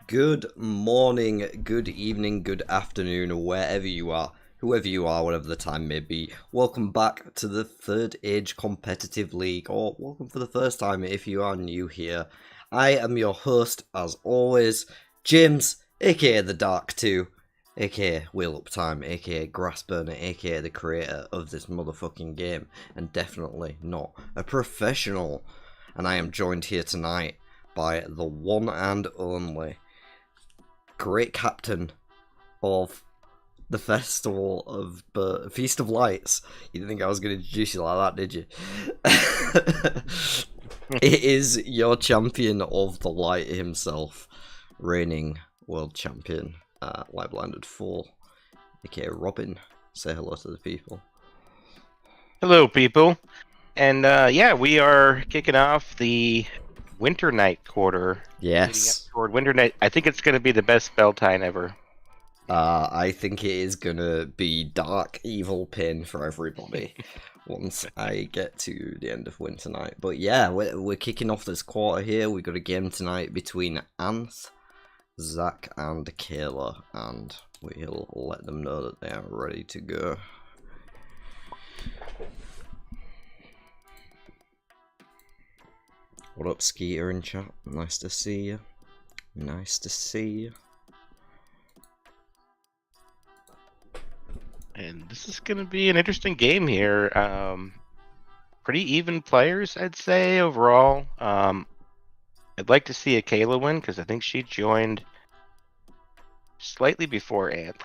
Good morning, good evening, good afternoon, wherever you are, whoever you are, whatever the time may be. Welcome back to the Third Age Competitive League, or welcome for the first time if you are new here. I am your host, as always, James, aka The Dark 2, aka Wheeloftime, aka Grassburner, aka the creator of this motherfucking game, and definitely not a professional. And I am joined here tonight by the one and only great captain of the festival of Feast of Lights. You didn't think I was going to introduce you like that, did you? It is your champion of the light himself, reigning world champion, Light Blinded 4, aka Robin. Say hello to the people. Hello, people. And yeah, we are kicking off the Winter Night quarter. Yes. Toward Winter Night. I think it's going to be the best spell time ever. I think it is going to be dark, evil pin for everybody once I get to the end of Winter Night. But yeah, we're kicking off this quarter here. We've got a game tonight between Anth, Zach, and Kayla, and we'll let them know that they are ready to go. What up, Skeeter in chat? Nice to see you. Nice to see you. And this is going to be an interesting game here. Pretty even players, I'd say, overall. I'd like to see a Kayla win, because I think she joined slightly before Anth.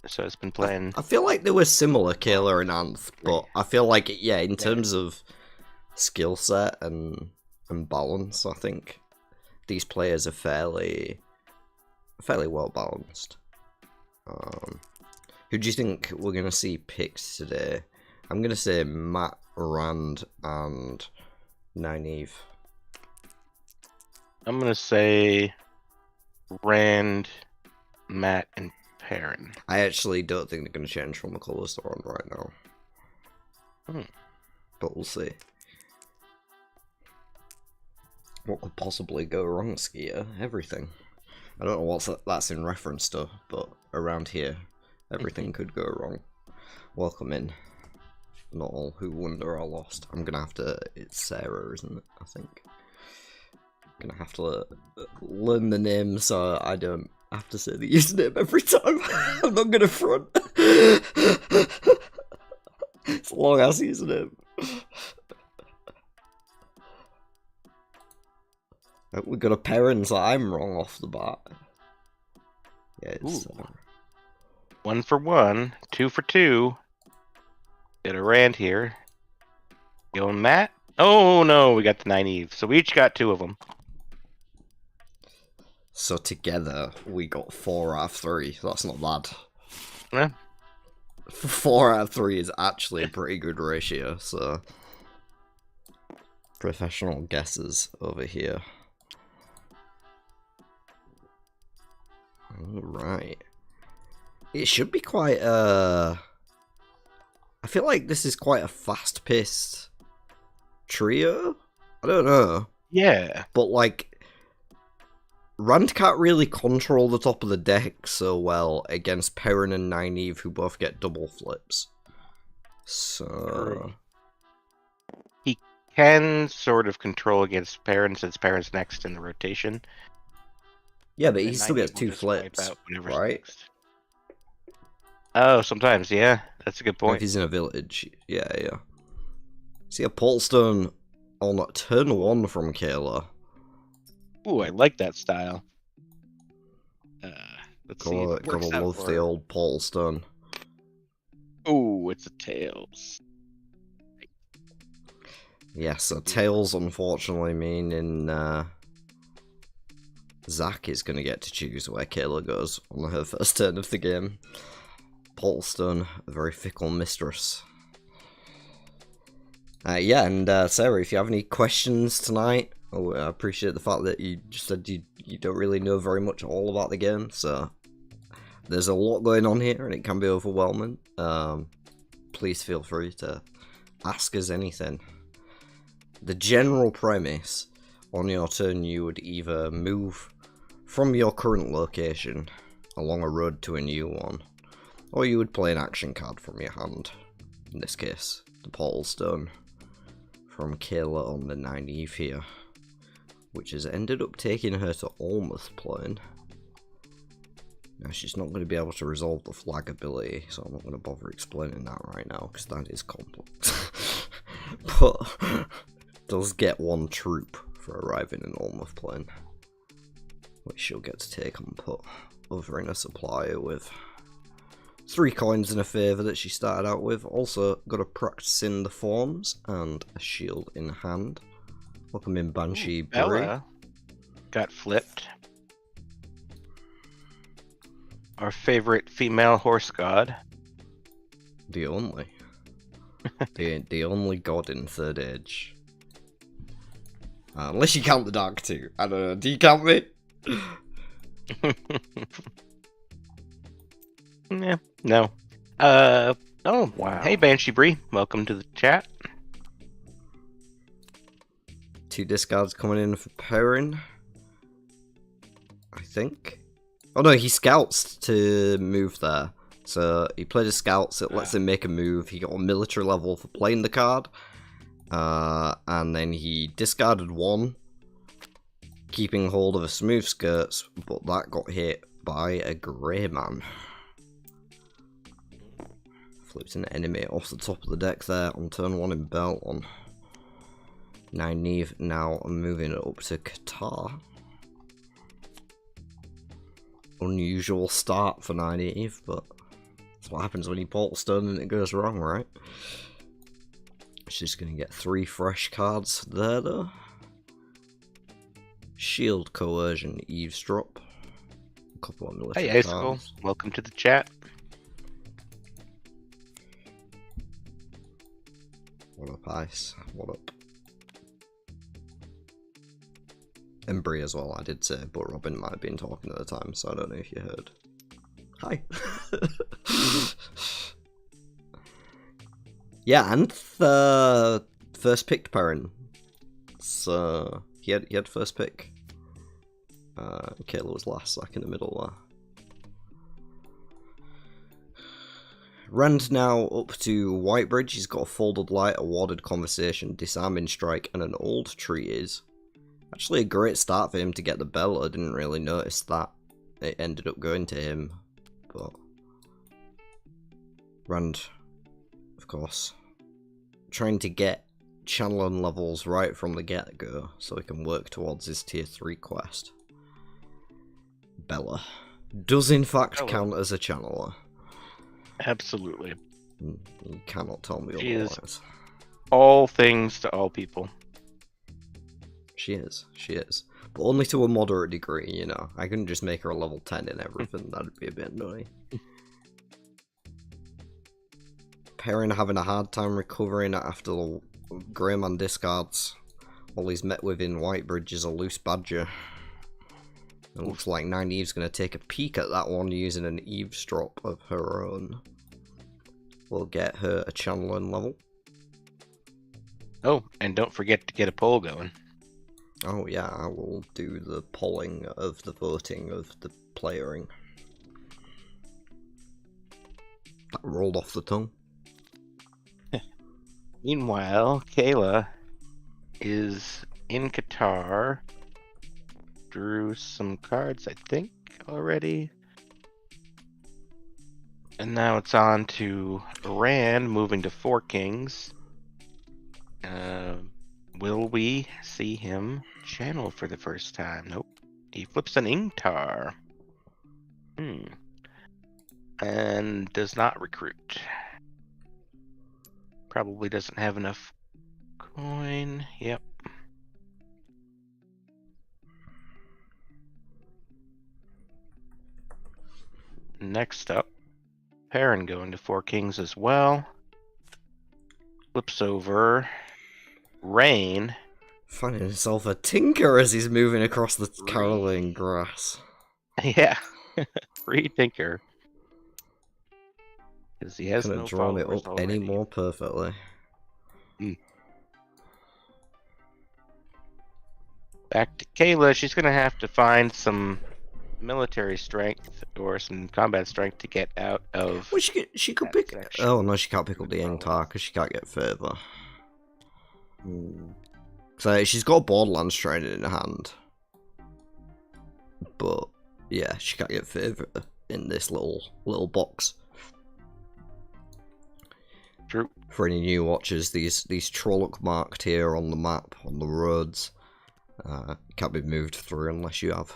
So it's been playing... I feel like they were similar, Kayla and Anth, but I feel like, yeah, in terms of skill set and balance, I think these players are fairly well balanced. Who do you think we're gonna see picked today? I'm gonna say Matt, Rand, and Nynaeve. I'm going to say Rand, Matt, and Perrin. I actually don't think they're gonna change from the colours they're on right now. But we'll see. What could possibly go wrong, Skier? Everything. I don't know what that's in reference to, but around here, everything could go wrong. Welcome in. Not all who wonder are lost. I'm gonna have to... It's Sarah, isn't it? I think. I'm gonna have to learn the name so I don't have to say the username every time. I'm not gonna front. It's a long ass username. We got a parent, so I'm wrong off the bat. Yeah, it's... 1 for 1, 2 for 2. Get a Rand here. Going Matt. Oh no, we got the Nynaeve. So we each got 2 of them. So together, we got 4 out of 3. That's not bad. Yeah. 4 out of 3 is actually a pretty good ratio, so... Professional guesses over here. Alright. It should be quite I feel like this is quite a fast-paced trio? I don't know. Yeah. But like, Rand can't really control the top of the deck so well against Perrin and Nynaeve, who both get double flips. So... He can sort of control against Perrin, since Perrin's next in the rotation. Yeah, but he still gets 2 flips, right? Next. Oh, sometimes, yeah. That's a good point. If he's in a village, yeah. See a Polestone on turn 1 from Kayla. Ooh, I like that style. Let's see. Gotta love the old Polestone. Ooh, it's a Tails. Yeah, so Tails unfortunately meaning Zach is going to get to choose where Kayla goes on her first turn of the game. Polestone, a very fickle mistress. Yeah, and Sarah, if you have any questions tonight, I appreciate the fact that you just said you don't really know very much all about the game, so there's a lot going on here and it can be overwhelming. Please feel free to ask us anything. The general premise, on your turn you would either move from your current location along a road to a new one, or you would play an action card from your hand. In this case, the Portal Stone from Kayla on the Nynaeve here, which has ended up taking her to Almost Plane. Now she's not going to be able to resolve the flag ability, so I'm not going to bother explaining that right now, because that is complex. But does get one troop for arriving in Almost Plane, which she'll get to take and put over in a supplier with 3 coins in a favour that she started out with. Also got to practice in the forms and a shield in hand. Welcome in Banshee Brie. Bella got flipped. Our favorite female horse god. The only. the only god in Third Age. Unless you count the Dark 2. I don't know, do you count me? Yeah, no. Oh, Wow. Hey Banshee Brie, welcome to the chat. 2 discards coming in for Perrin, I think. Oh no, he scouts to move there. So he played a scout, so it lets him make a move. He got a military level for playing the card. And then he discarded 1, keeping hold of a smooth skirts, but that got hit by a grey man. Flipped an enemy off the top of the deck there on turn 1 in belt on Nynaeve. Now moving it up to Qatar. Unusual start for Nynaeve, but that's what happens when you Portal Stone and it goes wrong, right? She's going to get 3 fresh cards there, though. Shield, Coercion, Eavesdrop. A couple of military Hey Icicle, cards. welcome to the chat. What up, Ice? What up? And Brie as well, I did say, but Robin might have been talking at the time, so I don't know if you heard. Hi. Yeah, and first picked Perrin. So he had first pick. Kayla was last, like in the middle there. Rand now up to Whitebridge. He's got a Folded Light, a Warded Conversation, Disarming Strike, and an Old Treatise. Actually a great start for him to get the belt. I didn't really notice that it ended up going to him. But Rand, of course, trying to get channeling levels right from the get-go so he can work towards his tier 3 quest. Bella does in fact count as a channeler. Absolutely. You cannot tell me She otherwise. is all things to all people. She is. But only to a moderate degree, you know. I couldn't just make her a level 10 in everything, that'd be a bit nutty. Perrin having a hard time recovering after the Greyman discards. All he's met with in Whitebridge is a loose badger. It looks like Nynaeve's going to take a peek at that one using an eavesdrop of her own. We'll get her a channeling level. Oh, and don't forget to get a poll going. Oh yeah, I will do the polling of the voting of the playering. That rolled off the tongue. Meanwhile, Kayla is in Qatar. Drew some cards, I think, already. And now it's on to Rand, moving to 4 Kings. Will we see him channel for the first time? Nope. He flips an Ingtar. And does not recruit. Probably doesn't have enough coin. Yep. Next up, Perrin going to 4 Kings as well. Flips over Rain. Finding himself a tinker as he's moving across the Caroline grass. Yeah. Free Tinker. Because he has Couldn't no have drawn it followers up any already. more perfectly. Back to Kayla. She's going to have to find some military strength or some combat strength to get out of. Well, she could that pick. section. Oh no, she can't pick up the Well, Ingtar because she can't get further. So she's got Borderlands training in her hand, but yeah, she can't get further in this little box. True. For any new watchers, these Trolloc marked here on the map on the roads can't be moved through unless you have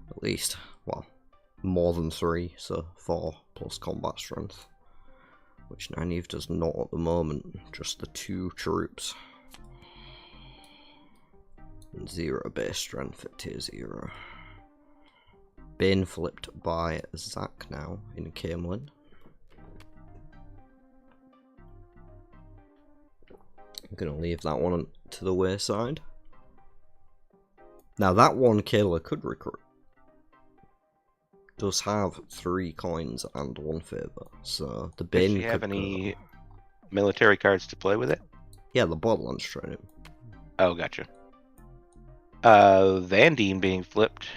at least, well, more than 3, so 4 plus combat strength, which Nynaeve does not at the moment, just the 2 troops. And 0 base strength at tier 0. Bane flipped by Zach now in Camelin. I'm going to leave that one to the wayside. Now that one Kayla could recruit. Does have 3 coins and 1 favour, so the Bane Does she have could any go. military cards to play with it? Yeah, the Borderlands training. Oh, gotcha. Vandine being flipped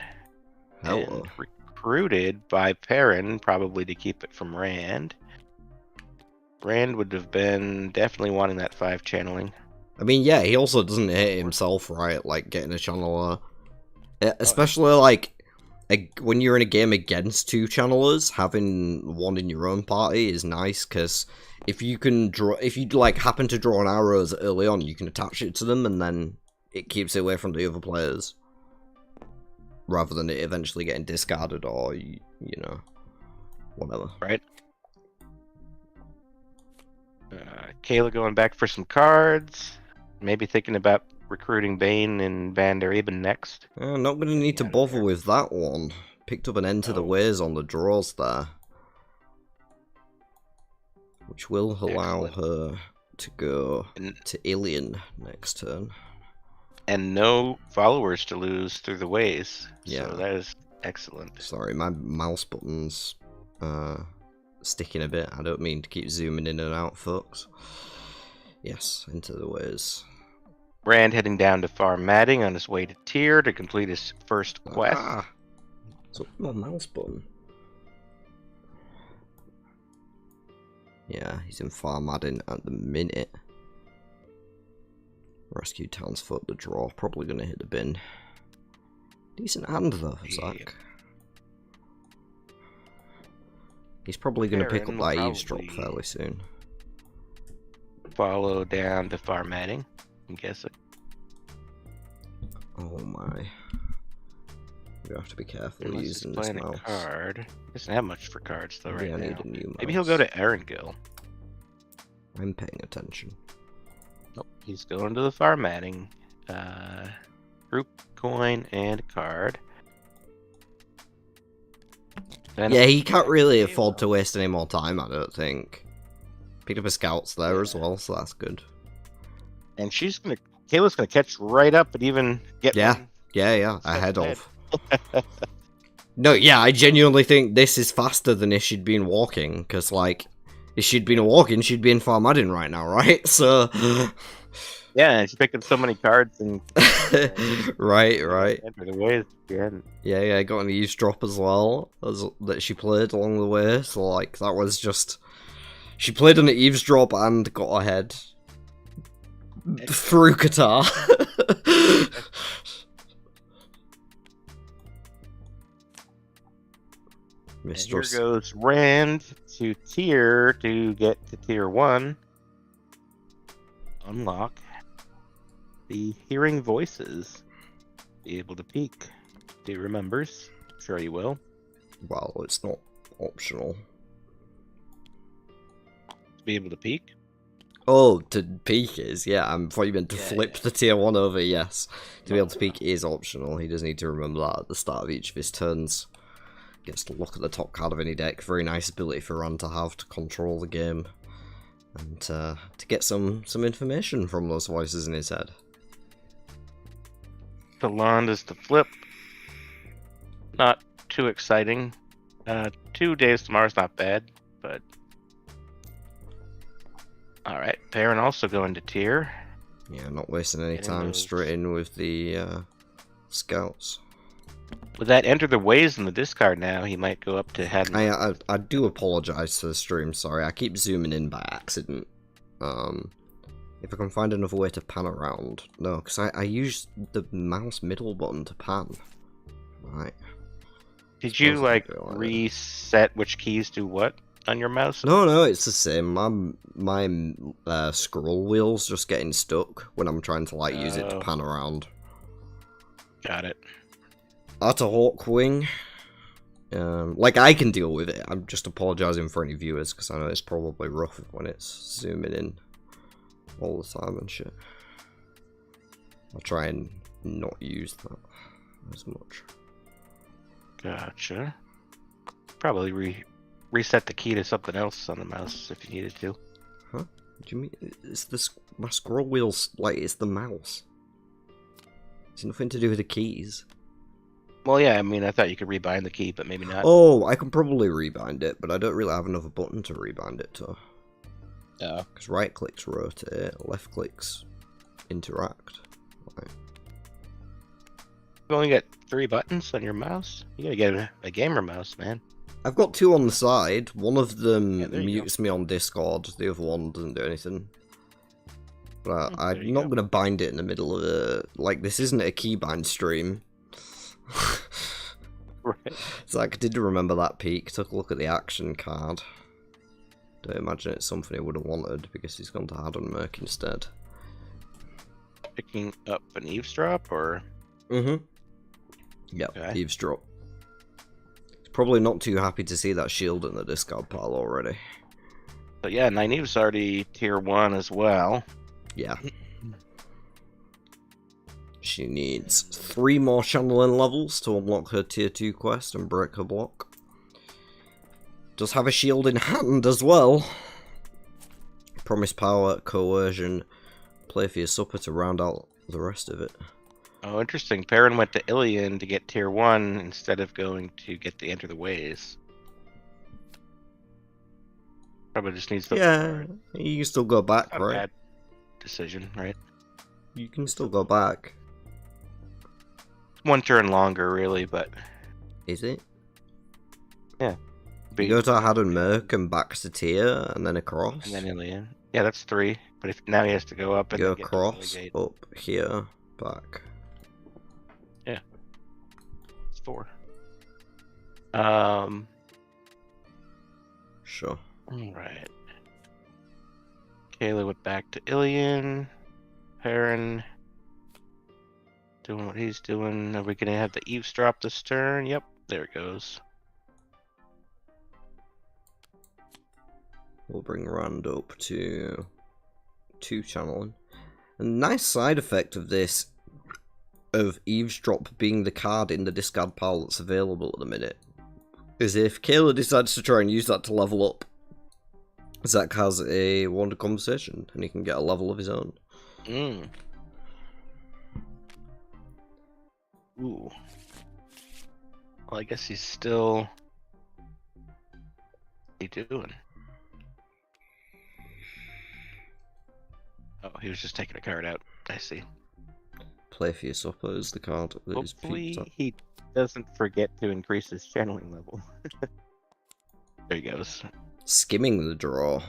Hello. and recruited by Perrin, probably to keep it from Rand. Rand would have been definitely wanting that 5 channeling. I mean, yeah, he also doesn't hate himself, right? Like, getting a channeler. Especially, like, when you're in a game against 2 channelers, having one in your own party is nice, because if you can draw, if you, like, happen to draw an arrows early on, you can attach it to them, and then it keeps it away from the other players. Rather than it eventually getting discarded or, you know, whatever. Right. Kayla going back for some cards. Maybe thinking about recruiting Bane and Van der Eben next. Not going to need to bother with that one. Picked up an end to the ways on the draws there. Which will allow her to go to Ilion next turn. And no followers to lose through the ways. Yeah. So that is excellent. Sorry, my mouse button's sticking a bit. I don't mean to keep zooming in and out, folks. Yes, into the ways. Rand heading down to Farm Matting on his way to Tyr to complete his first quest. So my mouse button. Yeah, he's in Farm Matting at the minute. Rescue Townsfolk the draw. Probably going to hit the bin. Decent hand though, Zach. He's probably going to pick up that eavesdrop fairly soon. Follow down to Farm Matting, I'm guessing. Oh my. You have to be careful Unless using he's this playing mouse. a card. Doesn't have much for cards though right I now. need a new mouse. Maybe he'll go to Erangel. I'm paying attention. Nope, he's going to the Farm Matting. Group coin and a card. Then Yeah, he can't really afford to waste any more time, I don't think. Picked up his scouts there as well, so that's good. And Kayla's gonna catch right up and even get one Yeah, step ahead ahead. of. No, yeah, I genuinely think this is faster than if she'd been walking, because, like, if she'd been walking, she'd be in Farmadin right now, right? So... Yeah, and she picked up so many cards and... right. The ways, Yeah, got an eavesdrop as well, that she played along the way, so, like, that was just... She played an eavesdrop and got ahead. Through Qatar. And here goes Rand to Tyr to get to Tier 1. Unlock the Hearing Voices. Be able to peek. He remembers. Sure you will. Well, it's not optional. To be able to peek? Oh, to peek is, yeah, I thought you meant to flip the tier 1 over, yes. To be able to peek is optional, he does need to remember that at the start of each of his turns. Gets to look at the top card of any deck, very nice ability for Rand to have to control the game. And to get some information from those voices in his head. Talon is to flip. Not too exciting. 2 days tomorrow's not bad, but... Alright, Perrin also going to Tyr. Yeah, not wasting any time, straight in with the scouts. With that enter the ways in the discard now, he might go up to head. I do apologise to the stream, sorry. I keep zooming in by accident. If I can find another way to pan around. No, because I use the mouse middle button to pan. Right. Did you, like, reset which keys do what on your mouse? No, it's the same. My scroll wheel's just getting stuck when I'm trying to, like, use it to pan around. Got it. At a Hawkwing. Like, I can deal with it. I'm just apologising for any viewers, because I know it's probably rough when it's zooming in all the time and shit. I'll try and not use that as much. Gotcha. Probably reset the key to something else on the mouse if you needed to. Huh? What do you mean? It's this, my scroll wheel's like, it's the mouse. It's nothing to do with the keys. Well, yeah, I mean, I thought you could rebind the key, but maybe not. Oh, I can probably rebind it, but I don't really have another button to rebind it to. Oh. Because right clicks rotate, left clicks interact. Right. You've only got 3 buttons on your mouse? You gotta get a gamer mouse, man. I've got 2 on the side. One of them Yeah, mutes me on Discord, the other one doesn't do anything. But I'm not going to bind it in the middle of a... Like, this isn't a keybind stream. Right. So I did remember that peak. Took a look at the action card. Don't imagine it's something he would have wanted because he's gone to Haddon Merc instead. Picking up an eavesdrop, or? Mm-hmm. Yep, Okay. eavesdrop. He's probably not too happy to see that shield in the discard pile already. But yeah, Nynaeve's already tier 1 as well. Yeah. She needs 3 more channeling levels to unlock her tier 2 quest and break her block. Does have a shield in hand as well. Promise power, coercion, play for your supper to round out the rest of it. Oh, interesting. Perrin went to Ilion to get tier 1 instead of going to get the Enter the Ways. Probably just needs the... Yeah, you can still go back, Not a right? bad decision, right? You can still go back. 1 turn longer, really, but... Is it? Yeah. You go to Haddon Merc and back to tier and then across. And then Ilion. Yeah, that's 3. But if now he has to go up and go then get across, to Relegate. up here, back. Yeah. It's 4. Sure. Alright. Kayla went back to Ilion. Perrin doing what he's doing. Are we gonna have the eavesdrop this turn? Yep, there it goes. We'll bring Rand up to 2 channeling. A nice side effect of this, of eavesdrop being the card in the discard pile that's available at the minute, is if Kayla decides to try and use that to level up, Zach has a Wonder Conversation and he can get a level of his own. Mm. Ooh. Well, I guess he's still... What's he doing? Oh, he was just taking a card out. I see. Play for your supper is the card that is Hopefully peaked up. he doesn't forget to increase his channeling level. There he goes. Skimming the draw.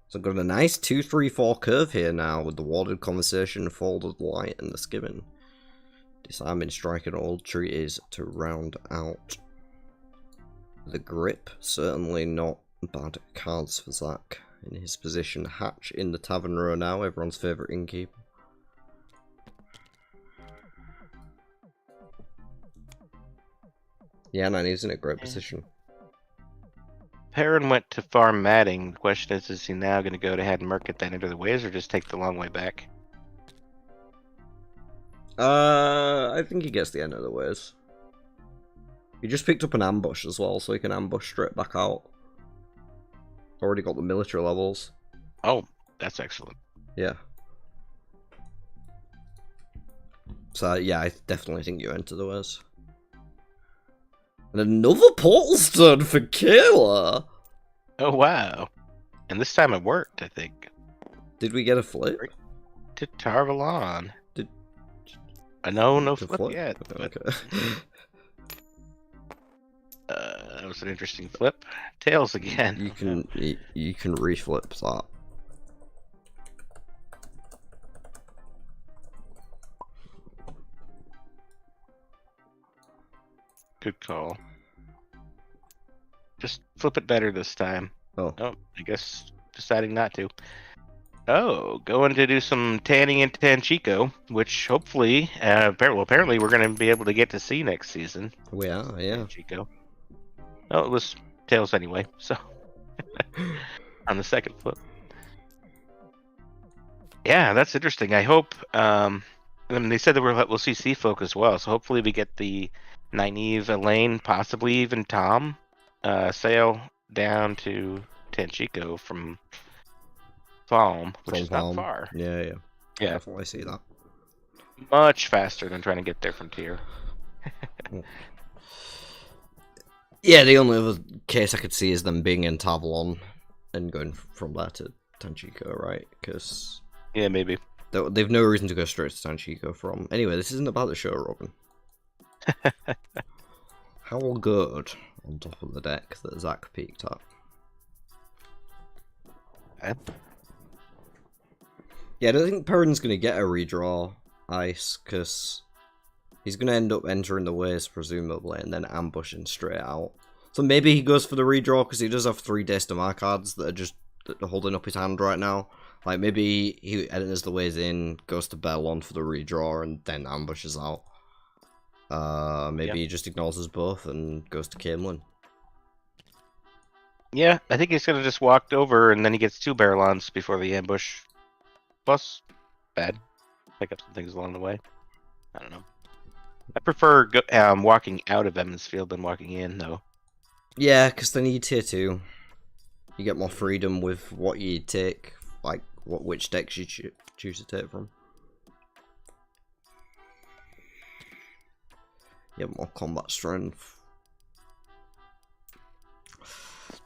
So I've got a nice 2-3-4 curve here now with the Warded Conversation, Folded Light, and the Skimming. Disarming, Strike, and Old Treaties to round out the grip. Certainly not bad cards for Zach in his position. Hatch in the Tavern row now, everyone's favourite innkeeper. Yeah, no, he's in a great position. Perrin went to farm matting. The question is he now going to go to Haddon Merc at that end of the ways, or just take the long way back? I think he gets the end of the ways. He just picked up an ambush as well, so he can ambush straight back out. Already got the military levels. Oh, that's excellent. Yeah. So, yeah, I definitely think you enter the ways. And another portal stone for Kayla! Oh, wow. And this time it worked, I think. Did we get a flip? To Tarvalon. No To flip yet. But, Okay. that was an interesting flip. Tails again. You can reflip that. Good call. Just flip it better this time. Oh. Oh, I guess deciding not to. Oh, going to do some tanning in Tanchico, which hopefully, apparently we're going to be able to get to see next season. We are, yeah. Tanchico. Oh, it was Tails anyway, so on the second flip. Yeah, that's interesting. I hope. I mean, they said that we'll see Seafolk as well, so hopefully we get the Nynaeve, Elaine, possibly even Tom, sail down to Tanchico from Falm, which is not far. Yeah. Yeah, Definitely see that. much faster than trying to get there from Tyr. Yeah, the only other case I could see is them being in Tavalon and going from there to Tanchico, right? Because Yeah, maybe. they've no reason to go straight to Tanchico from. Anyway, this isn't about the show, Robin. How good on top of the deck that Zach peaked at. Yeah, I don't think Perrin's going to get a redraw ice, because he's going to end up entering the waves, presumably, and then ambushing straight out. So maybe he goes for the redraw, because he does have 3 Days to Mar cards that are holding up his hand right now. Like, maybe he enters the ways in, goes to Bellon for the redraw, and then ambushes out. Maybe he just ignores us both and goes to Camelin. Yeah, I think he's going to just walk over, and then he gets 2 Barrelons before the ambush. Plus, bad. Pick up some things along the way. I don't know. I prefer walking out of Emmons Field than walking in, though. Yeah, because then you tier 2. You get more freedom with what you take, like which decks you choose to take from. You have more combat strength.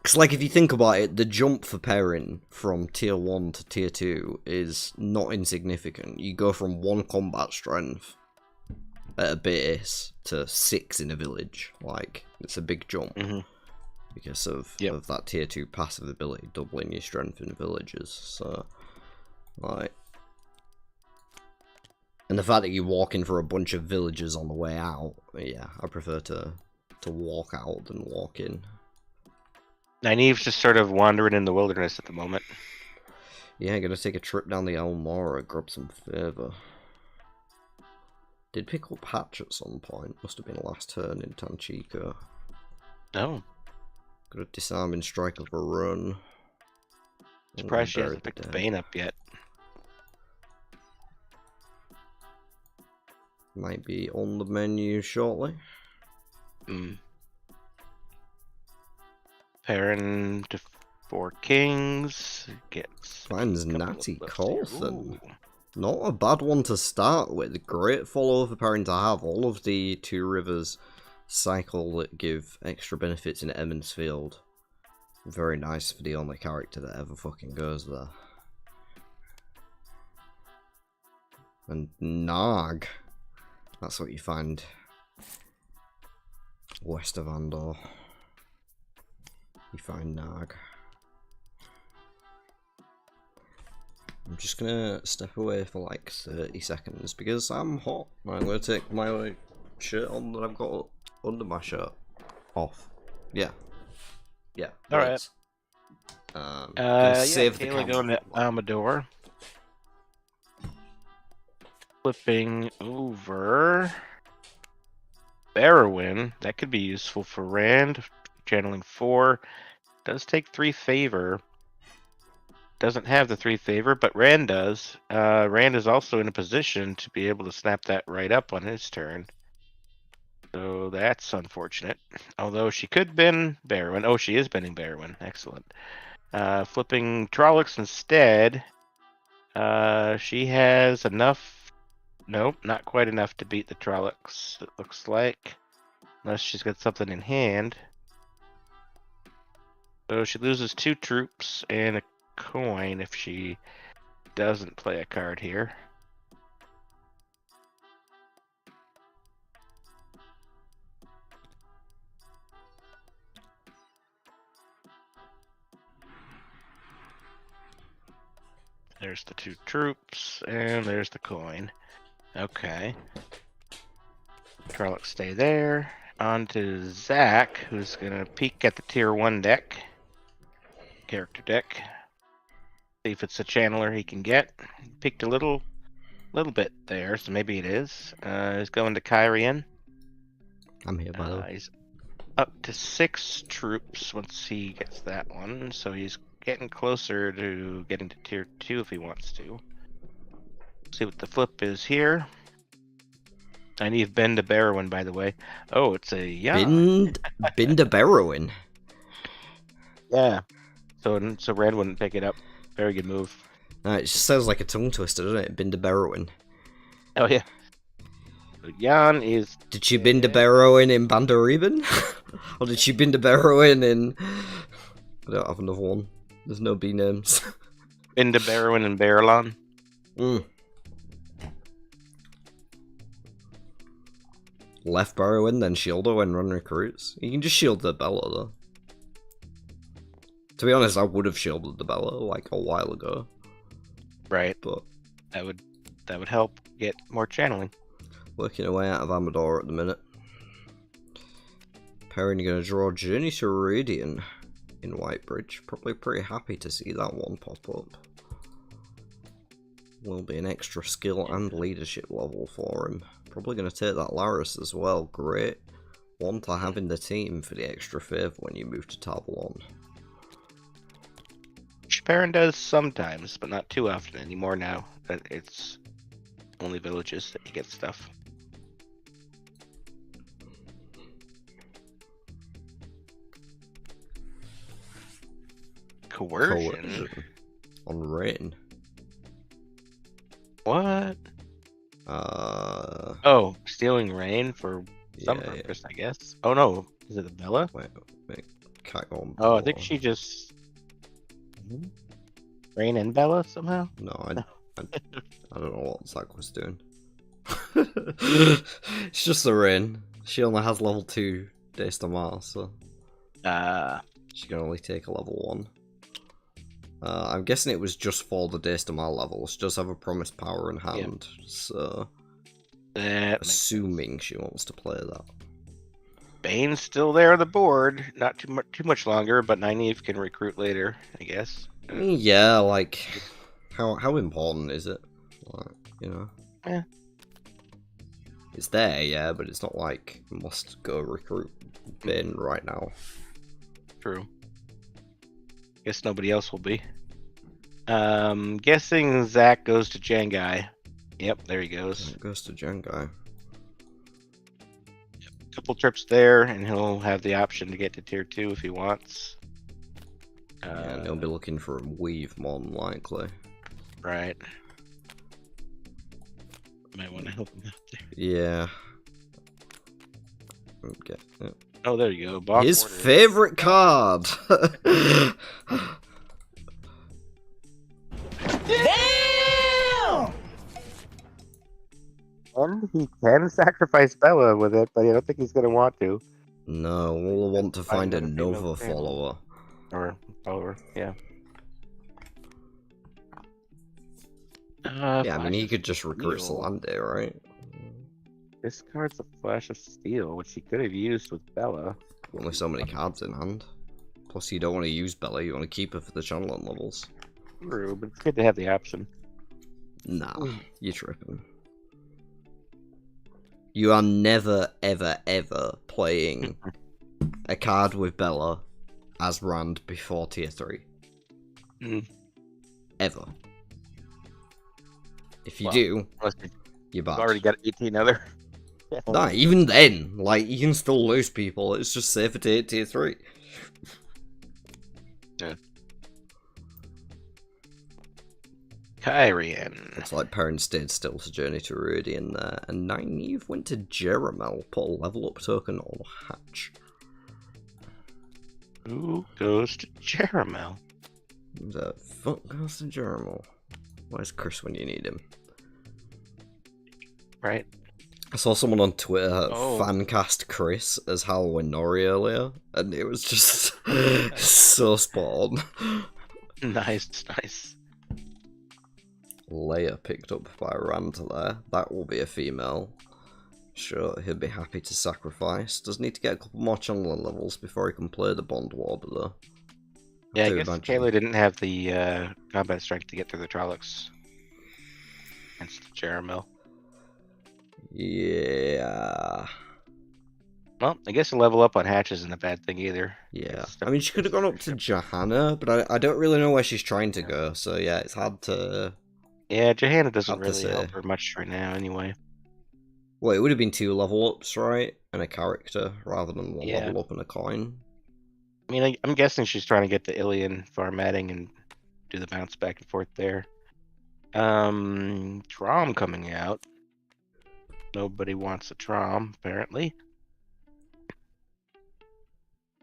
Because, like, if you think about it, the jump for Perrin from tier 1 to tier 2 is not insignificant. You go from 1 combat strength at a base to 6 in a village. Like, it's a big jump. Because of that tier 2 passive ability, doubling your strength in villages. So, like, and the fact that you walk in for a bunch of villagers on the way out, yeah, I prefer to walk out than walk in. Nynaeve's just sort of wandering in the wilderness at the moment. Yeah, gonna take a trip down the Elmora, grab some favour. Did pick up Hatch at some point. Must have been last turn in Tanchico. Oh. Got a disarming strike of a run. Surprised she hasn't picked the Bane up yet. Might be on the menu shortly. Perrin to 4 kings. Gets finds Natty Coulson. Not a bad one to start with. Great follow for Perrin to have. All of the 2 rivers cycle that give extra benefits in Emmons Field. Very nice for the only character that ever fucking goes there. And Narg. That's what you find west of Andor. You find Narg. I'm just gonna step away for like 30 seconds because I'm hot. I'm gonna take my shirt on that I've got under my shirt off. Yeah. Alright. Save the Kayla camera. going to Amador. Flipping over Barrowin. That could be useful for Rand. Channeling 4. Does take 3 favor. Doesn't have the 3 favor, but Rand does. Rand is also in a position to be able to snap that right up on his turn. So that's unfortunate. Although she could bin Barrowin. Oh, she is binning Barrowin. Excellent. Flipping Trollocs instead. She has enough. Nope, not quite enough to beat the Trollocs, it looks like. Unless she's got something in hand. So she loses 2 troops and a coin if she doesn't play a card here. There's the 2 troops, and there's the coin. Okay. Trolloc, stay there. On to Zach, who's gonna peek at the tier 1 deck. Character deck. See if it's a channeler he can get. Peeked a little bit there, so maybe it is. He's going to Kyrian. I'm here, by the way. He's up to 6 troops once he gets that one, so he's getting closer to getting to tier 2 if he wants to. See what the flip is here. I need Ben to Barrowin, by the way. Oh, it's a Binder Barrowin. Yeah. So red wouldn't pick it up. Very good move. It just sounds like a tongue twister, doesn't it? Binder Barrowin. Oh yeah. So Jan is. Did she Binder Barrowin in Bandareben? Or did she Binder Barrowin in? I don't have another one. There's no B names. Binder Barrowin and Barrelon. Left Barrowin, then shield her when run recruits. You can just shield the Bella though. To be honest, I would have shielded the Bella like a while ago. Right. But that would help get more channeling. Working away out of Amador at the minute. Perrin, you're going to draw Journey to Radiant in Whitebridge. Probably pretty happy to see that one pop up. Will be an extra skill and leadership level for him. Probably going to take that Laris as well. Great one to have in the team for the extra favour when you move to Tabalon. Perrin does sometimes, but not too often anymore now that it's only villages that you get stuff. Coercion? On Rain. What? Oh, stealing rain for some purpose, I guess. Oh no, is it the Bella? Wait, can't go on. Oh, I think she just Rain and Bella somehow. No, I don't know what Zach was doing. It's just the Rain. She only has level 2 Days to Mars, so she can only take a level 1. I'm guessing it was just for the Days to Mars level. She does have a promised power in hand, so assuming she wants to play that. Bane's still there on the board. Not too much longer, but Nynaeve can recruit later, I guess. Yeah, like how important is it? Like, you know. Yeah. It's there, yeah, but it's not like must go recruit Bane right now. True. Guess nobody else will be. Guessing Zach goes to Jangai. Yep, there he goes. Goes to Jangai. Couple trips there, and he'll have the option to get to tier 2 if he wants. Yeah, and he'll be looking for a weave more than likely. Right. Might want to help him out there. Yeah. Okay. Yeah. Oh, there you go. Boss His order. favorite card. Damn! And he can sacrifice Bella with it, but I don't think he's going to want to. No, we'll want to find another female another follower. Or follower, yeah. Yeah, I mean, he could just recruit Steel. Solande, right? This card's a Flash of Steel, which he could have used with Bella. Only so many cards in hand. Plus, you don't want to use Bella, you want to keep her for the channeling levels. True, but it's good to have the option. Nah, you're tripping. You are never, ever, ever playing a card with Bella as Rand before tier 3. Ever. If you do, you're bad. I've already got 18 other. Nah, even then, like, you can still lose people. It's just safer to hit tier 3. Yeah. Kyrian. Looks like Perrin stayed still to Journey to Radiant there. And Nynaeve went to Jeremel, put a level up token on Hatch. Who goes to Jeremel? The fuck goes to Jeremel? Where's Chris when you need him? Right. I saw someone on Twitter fancast Chris as Halloween Nori earlier, and it was just so spot on. Nice, nice. Leia picked up by Rand there. That will be a female. Sure, he'll be happy to sacrifice. Does need to get a couple more channeling levels before he can play the Bond Warder, though. Yeah, I guess Kayla didn't have the combat strength to get through the Trollocs. Against Jaramil. Yeah. Well, I guess a level up on Hatch isn't a bad thing either. Yeah. I mean, she could have gone up to Johanna, but I don't really know where she's trying to go, so yeah, it's hard to... Yeah, Johanna doesn't really help her much right now, anyway. Well, it would have been 2 level ups, right? And a character, rather than 1 level up and a coin. I mean, I'm guessing she's trying to get the Ilian formatting and do the bounce back and forth there. Trom coming out. Nobody wants a Trom, apparently.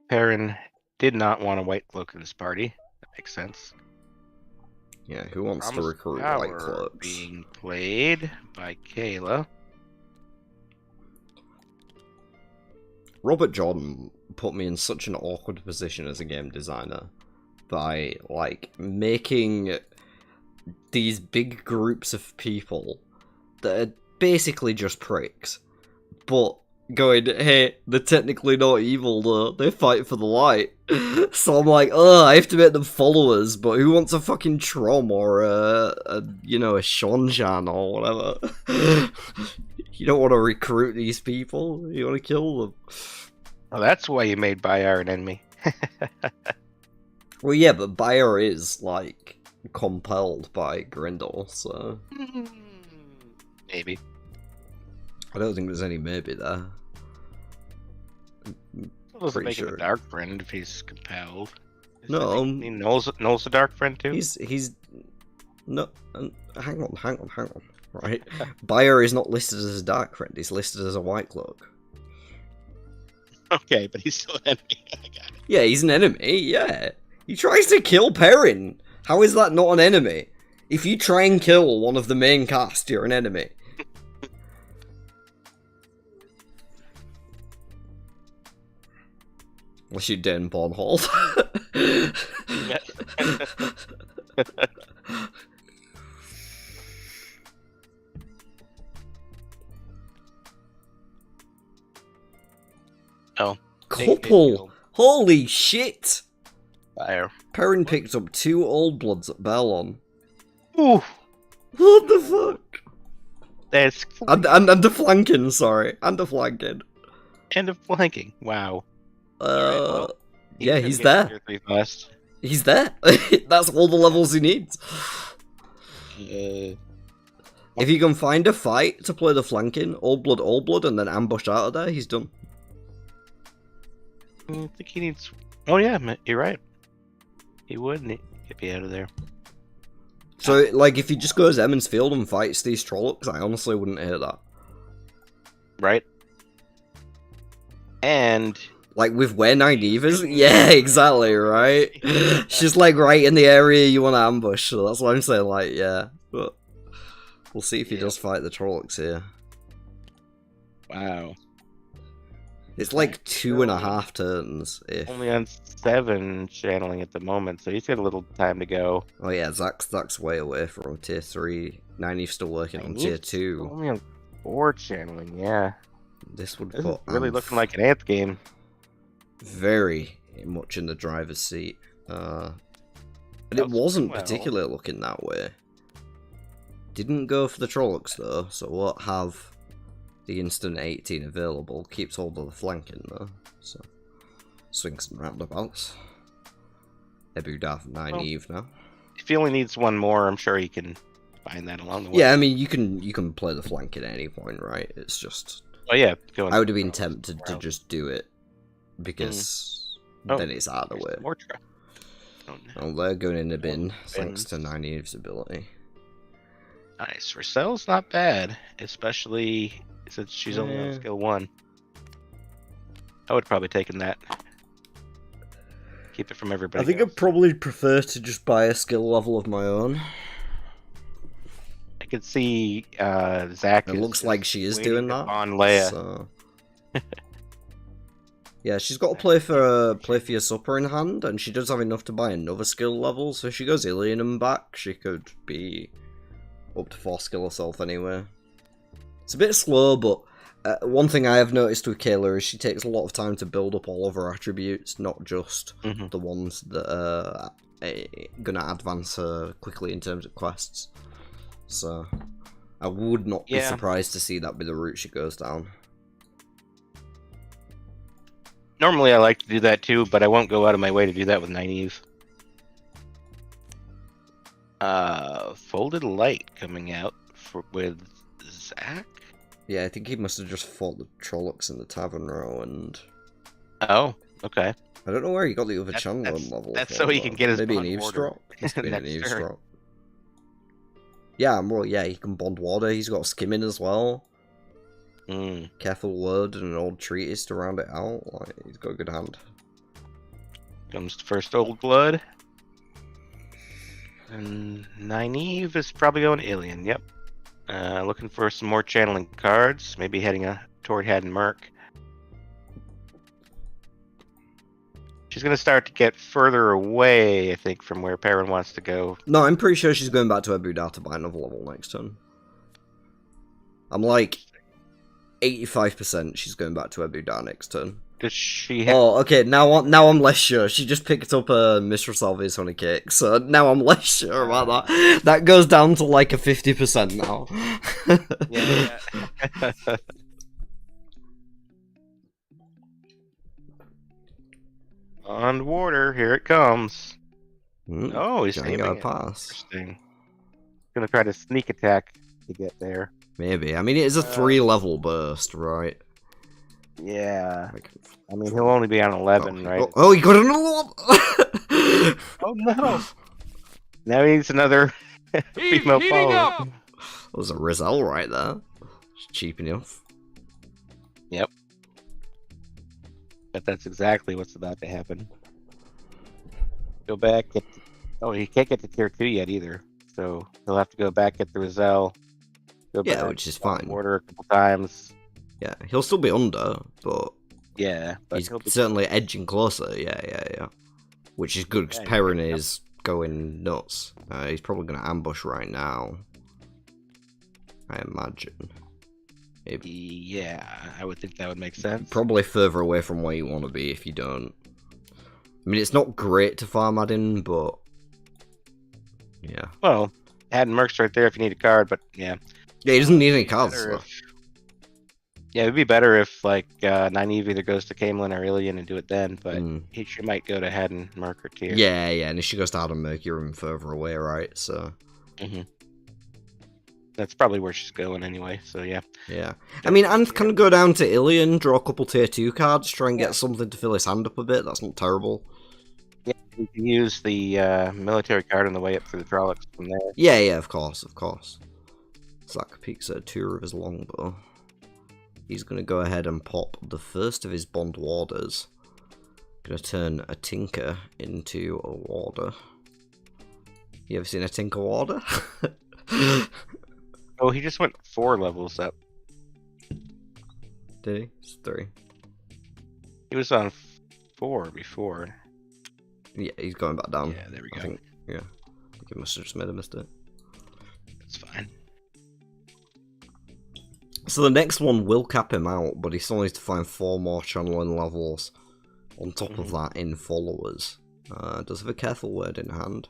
Perrin did not want a White Cloak in this party. That makes sense. Yeah, who wants to recruit White Cloaks? Being played by Kayla. Robert Jordan put me in such an awkward position as a game designer by, like, making these big groups of people that are basically just pricks, but going, hey, they're technically not evil though, they fight for the light. So I'm like, oh, I have to make them followers, but who wants a fucking Trom or a Shonjan or whatever? You don't want to recruit these people, you want to kill them. Well, that's why you made Bayar an enemy. Well, yeah, but Bayar is, like, compelled by Grindel, so... Maybe. I don't think there's any maybe there. It doesn't make him a dark friend if he's compelled. No, he knows a dark friend too. He's no. Hang on. Right, Bayar is not listed as a dark friend. He's listed as a White Cloak. Okay, but he's still an enemy. I got it. Yeah, he's an enemy. Yeah, he tries to kill Perrin. How is that not an enemy? If you try and kill one of the main cast, you're an enemy. Unless you're Dan Bornhold. Oh. Couple! Holy shit! Fire. Perrin picked up 2 Old Bloods at Belon. Ooh. What the fuck? That's and the flanking, sorry. And the flanking. And the flanking. Wow. Yeah, he's there. He's there. That's all the levels he needs. If you can find a fight to play the flanking, Old Blood, and then ambush out of there, he's done. I think he needs... Oh yeah, you're right. He would need to be out of there. So, like, if he just goes Emmons Field and fights these Trollocs, I honestly wouldn't hate that. Right. And... Like, with where Nynaeve is? Yeah, exactly, right? She's, like, right in the area you want to ambush, so that's what I'm saying, like, yeah. But we'll see if he does fight the Trollocs here. Wow. It's like 2.5 turns. If... Only on 7 channeling at the moment, so he's got a little time to go. Oh yeah, Zach's way away from tier 3. Nynaeve's still working on tier 2. Only on 4 channeling, yeah. This would This put is really looking like an Anth game. Very much in the driver's seat. And it wasn't particularly looking that way. Didn't go for the Trollocs though, so won't have the instant 18 available. Keeps hold of the flanking though, so swings and roundabouts. Ebu Darth Nynaeve now. If he only needs one more, I'm sure he can find that along the way. Yeah, I mean you can play the flank at any point, right? It's just... Oh yeah, I would have been tempted to just do it because then it's out of the way. More Oh, they're going in the bin thanks to Nynaeve's ability. Nice. Rosell's not bad, especially since she's only on skill 1. I would have probably taken that. Keep it from everybody. I think I'd probably prefer to just buy a skill level of my own. I could see Zach. It looks like she is doing that on Leia. So... Yeah, she's got to play for your supper in hand, and she does have enough to buy another skill level. So if she goes Ilian and back, she could be up to 4 skill herself anyway. It's a bit slow, but one thing I have noticed with Kayla is she takes a lot of time to build up all of her attributes, not just the ones that are gonna advance her quickly in terms of quests. So I would not be surprised to see that be the route she goes down. Normally I like to do that too, but I won't go out of my way to do that with Nynaeve. Folded Light coming out with Zach. Yeah, I think he must have just fought the Trollocs in the tavern row, and... Oh, okay. I don't know where he got the other channel level. That's so he can get his maybe bond an eavesdrop. Must be an eavesdrop. turn. Yeah, well, yeah, he can bond water. He's got skimming as well. Careful word and an old treatise to round it out. Like, he's got a good hand. Comes the first Old Blood. And Nynaeve is probably going Alien, yep. Looking for some more channeling cards. Maybe heading toward Haddon Merc. She's going to start to get further away, I think, from where Perrin wants to go. No, I'm pretty sure she's going back to Ebudar to buy another level next turn. I'm like 85% she's going back to Ebudar next turn. Does she have... Oh, okay, now I'm less sure. She just picked up a Mistress Alve's honey cake, so now I'm less sure about that. That goes down to like a 50% now. Yeah. On water, here it comes. Oh, he's saving it. Pass. Interesting. Gonna try to sneak attack to get there. Maybe. I mean, it is a 3-level burst, right? Yeah. I mean, he'll only be on 11, right? Oh, he got another one! Oh, no! Now he needs another female follower. That was a Rizal right there. It's cheap enough. Yep. But that's exactly what's about to happen. Go back. Oh, he can't get to tier 2 yet either. So he'll have to go back, get the Rizal. Yeah, which is fine. Order a couple times. Yeah, he'll still be under, but yeah, but he's certainly edging closer. Yeah. Which is good because Perrin is going nuts. He's probably going to ambush right now, I imagine. Maybe. Yeah, I would think that would make sense. Probably further away from where you want to be if you don't. I mean, it's not great to farm Adin, but yeah. Well, Haddon Merc's right there if you need a card, but yeah. Yeah, he doesn't need any cards. So. Yeah, it'd be better if like Nynaeve either goes to Camelin or Ilian and do it then, but she might go to Haddon Merc or Tyr. Yeah, and if she goes to Haddon Merc, you're even further away, right? So. That's probably where she's going anyway, so yeah. Yeah. I mean, and can go down to Ilian, draw a couple tier 2 cards, try and get something to fill his hand up a bit. That's not terrible. Yeah, you can use the military card on the way up through the Trollocs from there. Yeah, of course. Zach peeks at a 2 of his longbow. He's going to go ahead and pop the first of his Bond Warders. Going to turn a Tinker into a Warder. You ever seen a Tinker Warder? Oh, he just went 4 levels up. Did he? It's 3. He was on 4 before. Yeah, he's going back down. Yeah, there we go. I think he must have just made a mistake. That's fine. So the next one will cap him out, but he still needs to find 4 more channeling levels on top of that in followers. Does have a careful word in hand.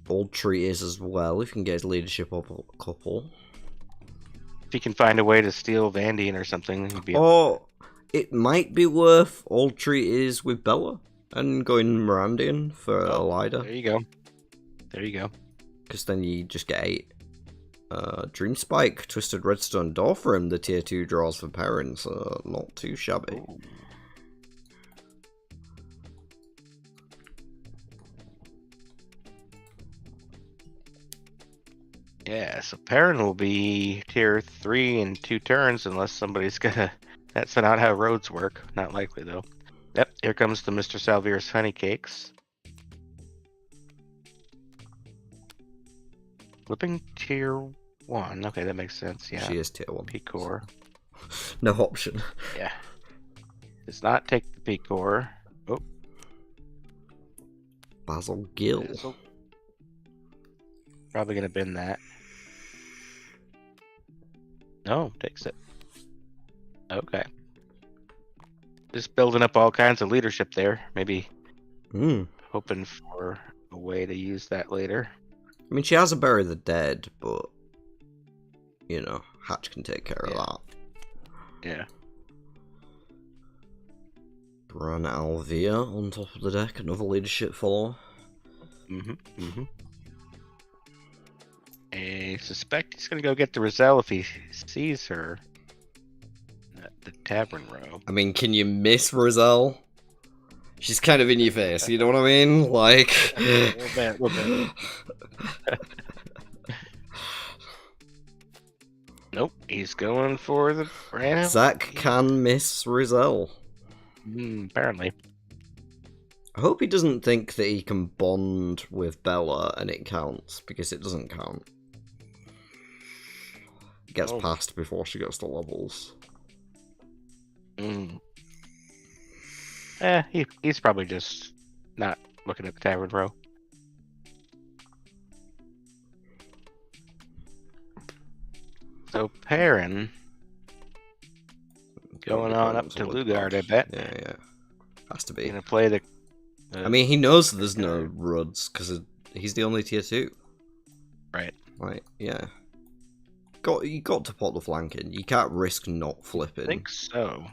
Old treatise as well, if you can get his leadership up a couple. If he can find a way to steal Vandian or something, he'd be... Oh, it might be worth old treatise with Bella and going Mirandian for Elida. There you go. Because then you just get 8. Dream Spike, Twisted Redstone Door for him, the tier 2 draws for Perrin, so not too shabby. Ooh. Yeah, so Perrin will be tier 3 in 2 turns unless somebody's gonna... That's not how roads work. Not likely, though. Yep, here comes the Mr. Salvier's honey cakes. Flipping tier 1. Okay, that makes sense, yeah. She is tier 1. P-Core. No option. Yeah. Does not take the P-Core. Oh. Basil Gill. Probably gonna bin that. No, takes it. Okay. Just building up all kinds of leadership there. Maybe Hmm. hoping for a way to use that later. I mean, she has a bury the dead, but you know, Hatch can take care of that. Yeah. Run Alvia on top of the deck, another leadership follower. I suspect he's gonna go get the Roselle if he sees her at the tavern row. I mean, can you miss Roselle? She's kind of in your face, you know what I mean? Like... a little bit. Nope, he's going for the Rhino. Zach can miss Roselle. Apparently. I hope he doesn't think that he can bond with Bella and it counts, because it doesn't count. It gets passed before she gets to levels. He's probably just not looking at the tavern row. So Perrin going on up to Lugard, I bet. Yeah. Has to be. Gonna play the. I mean, he knows there's no Ruds because he's the only tier 2. Right. Right. Yeah. You got to pot the flanking. You can't risk not flipping. I think so.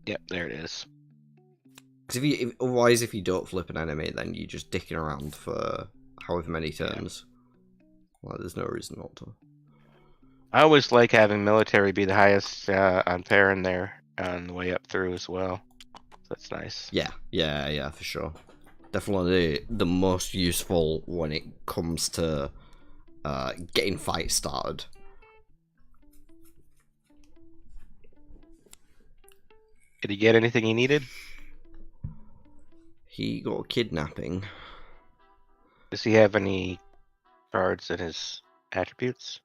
Yep, there it is. Because otherwise, if you don't flip an enemy, then you're just dicking around for however many turns. Yeah. Well, there's no reason not to. I always like having military be the highest on Perrin there on the way up through as well. That's nice. Yeah, for sure. Definitely the most useful when it comes to getting fights started. Did he get anything he needed? He got kidnapping. Does he have any cards in his attributes?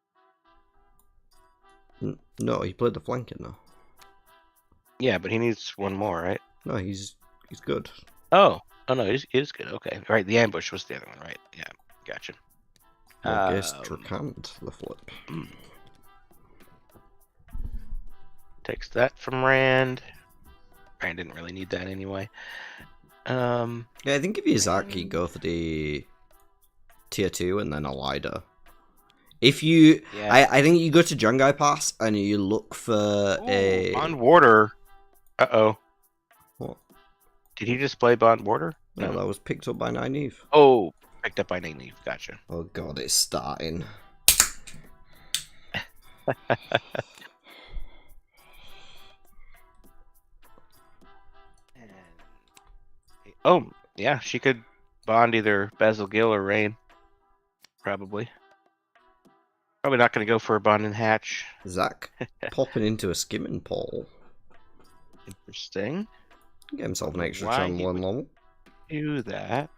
No, he played the flanking though. Yeah, but he needs one more, right? No, he's good. Oh no, he's good. Okay, right. The ambush was the other one, right? Yeah, gotcha. Tracant the flip. Takes that from Rand. Rand didn't really need that anyway. Yeah, I think if you Zach, you go for the tier 2 and then a Lida. If you, I think you go to Jungai Pass and you look for a Bond Warder. Uh-oh. What? Did he just play Bond Warder? No, that was picked up by Nynaeve. Oh, picked up by Nynaeve. Gotcha. Oh god, it's starting. Oh, yeah, she could bond either Basil Gill or Rain. Probably. Probably not going to go for a bond and hatch. Zach popping into a skimming pole. Interesting. Get himself an extra channel 1 level. Do that.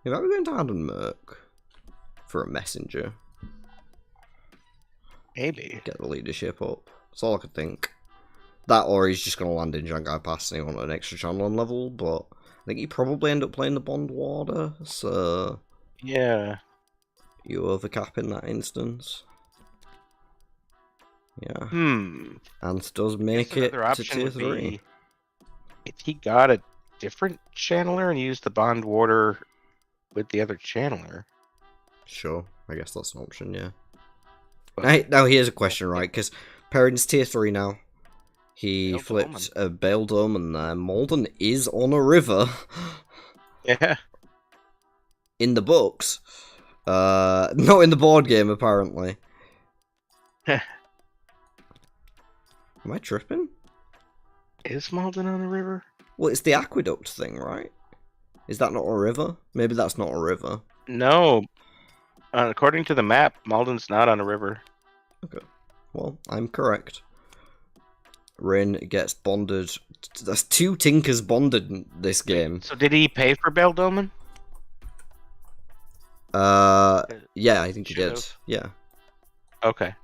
He might be going to Adam Merc for a messenger. Maybe. Get the leadership up. That's all I could think. That or he's just going to land in Jungai Pass and he wanted an extra channel 1 level, but I think he probably end up playing the Bond Warder, so... Yeah. You overcap in that instance. Yeah. And does make it to tier 3. If he got a different channeler and used the Bond Warder with the other channeler. Sure, I guess that's an option, yeah. Now here's a question, right? Because Perrin's tier 3 now. He flipped a Bale Dome and Malden is on a river. Yeah. In the books. Not in the board game, apparently. Am I tripping? Is Malden on a river? Well, it's the aqueduct thing, right? Is that not a river? Maybe that's not a river. No. According to the map, Malden's not on a river. Okay. Well, I'm correct. Rin gets bonded. There's 2 Tinkers bonded in this game. So did he pay for Beldomen? Yeah, I think he did. Yeah. Okay.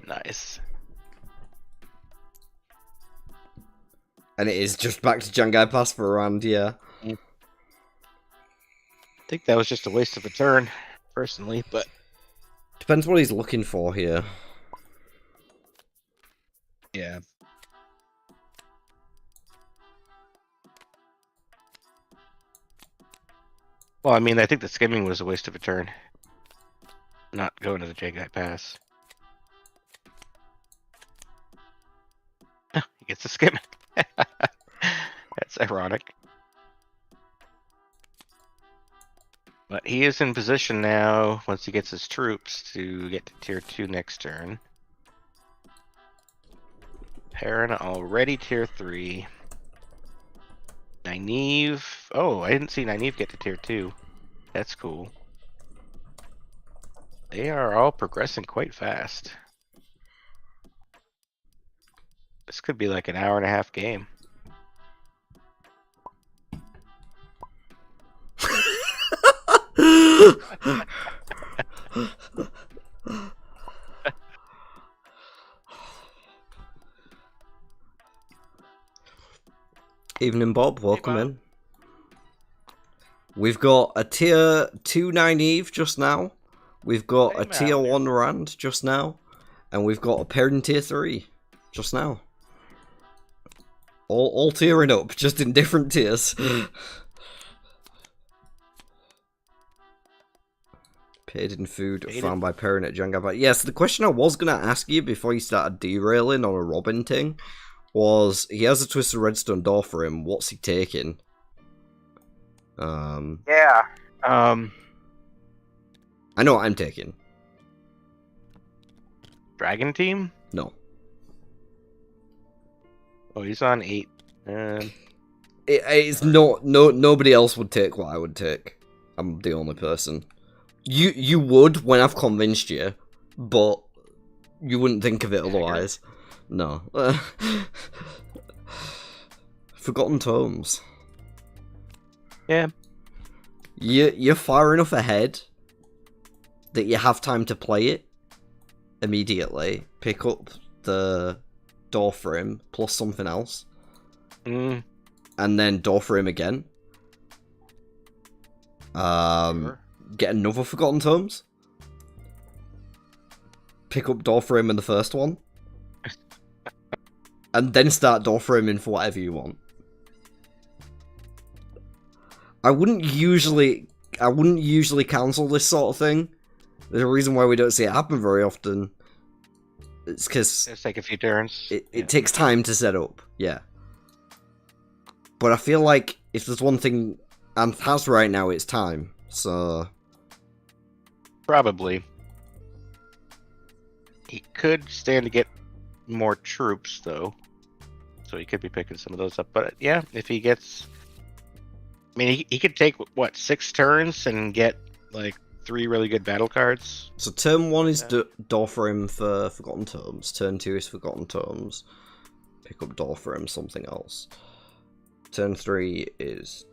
Nice. And it is just back to Jangai Pass for a round, yeah. I think that was just a waste of a turn, personally, but... Depends what he's looking for here. Yeah. Well, I mean, I think the skimming was a waste of a turn. Not going to the Jangai Pass. He gets the skimming. That's ironic. But he is in position now, once he gets his troops, to get to tier 2 next turn. Perrin already tier 3. Nynaeve. Oh, I didn't see Nynaeve get to tier 2. That's cool. They are all progressing quite fast. This could be like an hour-and-a-half game. Evening, Bob. Welcome Bob. in. We've got a tier 2 Nynaeve just now. We've got Hey, a tier Mal. 1 Rand just now. And we've got a Perrin tier 3 just now. All tiering up, just in different tiers. Paid in food found by Perrin at Jangai. Yes, the question I was going to ask you before you started derailing on a Robin thing was, he has a Twisted Redstone door for him. What's he taking? Yeah. I know what I'm taking. Dragon Team? No. Oh, he's on 8. It's not. Nobody else would take what I would take. I'm the only person. You would when I've convinced you, but you wouldn't think of it otherwise. No. Forgotten Tomes. Yeah. You're far enough ahead that you have time to play it immediately. Pick up the door for him plus something else, and then door for him again. Sure. Get another Forgotten Tomes. Pick up door for him in the first one, and then start door for him in for whatever you want. I wouldn't usually counsel this sort of thing. There's a reason why we don't see it happen very often. It's because It'll take a few turns. it takes time to set up, yeah. But I feel like if there's one thing Anth has right now, it's time. So Probably. He could stand to get more troops, though. So he could be picking some of those up. But yeah, if he gets... I mean, he could take, what, 6 turns and get, like, 3 really good battle cards. So turn 1 is door for him for Forgotten Tomes. Turn 2 is Forgotten Tomes. Pick up door for him, something else. Turn 3 is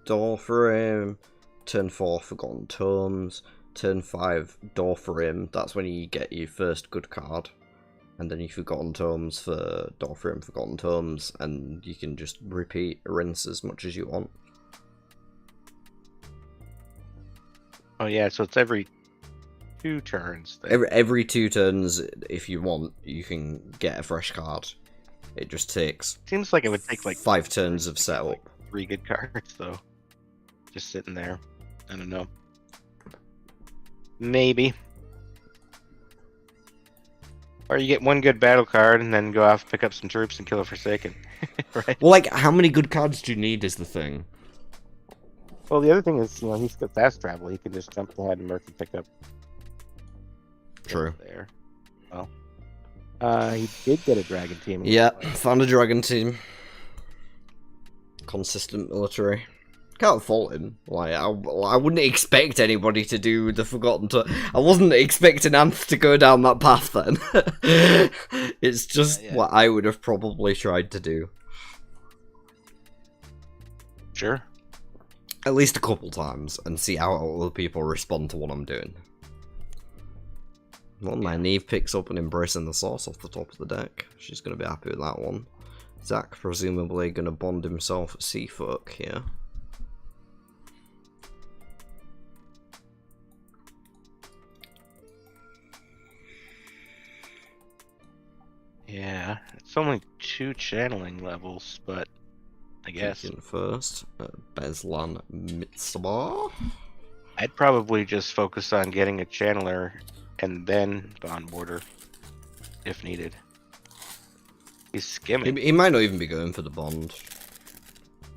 door for him. Turn 4, Forgotten Tomes. Turn 5, door for him. That's when you get your first good card. And then you Forgotten Tomes for door for him, Forgotten Tomes. And you can just repeat, rinse as much as you want. Oh, yeah, so it's every 2 turns. Then. Every 2 turns, if you want, you can get a fresh card. It just takes... Seems like it would take, like... 5 turns of setup. Like 3 good cards, though. Just sitting there. I don't know. Maybe. Or you get 1 good battle card and then go off, pick up some troops, and kill a Forsaken. Right? Well, like, how many good cards do you need is the thing. Well, the other thing is, he's got fast travel. He can just jump ahead and Merc and pick up. True. There. Well, he did get a dragon team. Yeah, found a dragon team. Consistent military. Can't fault him. Like, I wouldn't expect anybody to do the Forgotten to. I wasn't expecting Anth to go down that path then. It's just what I would have probably tried to do. Sure. At least a couple times, and see how other people respond to what I'm doing. Well, Nynaeve picks up an Embracing the Source off the top of the deck. She's going to be happy with that one. Zach presumably gonna bond himself at Seafolk here. Yeah, it's only 2 channeling levels, but I guess Peeking first, Beslan Mitzvah. I'd probably just focus on getting a channeler and then bond border if needed. He's skimming. He might not even be going for the bond.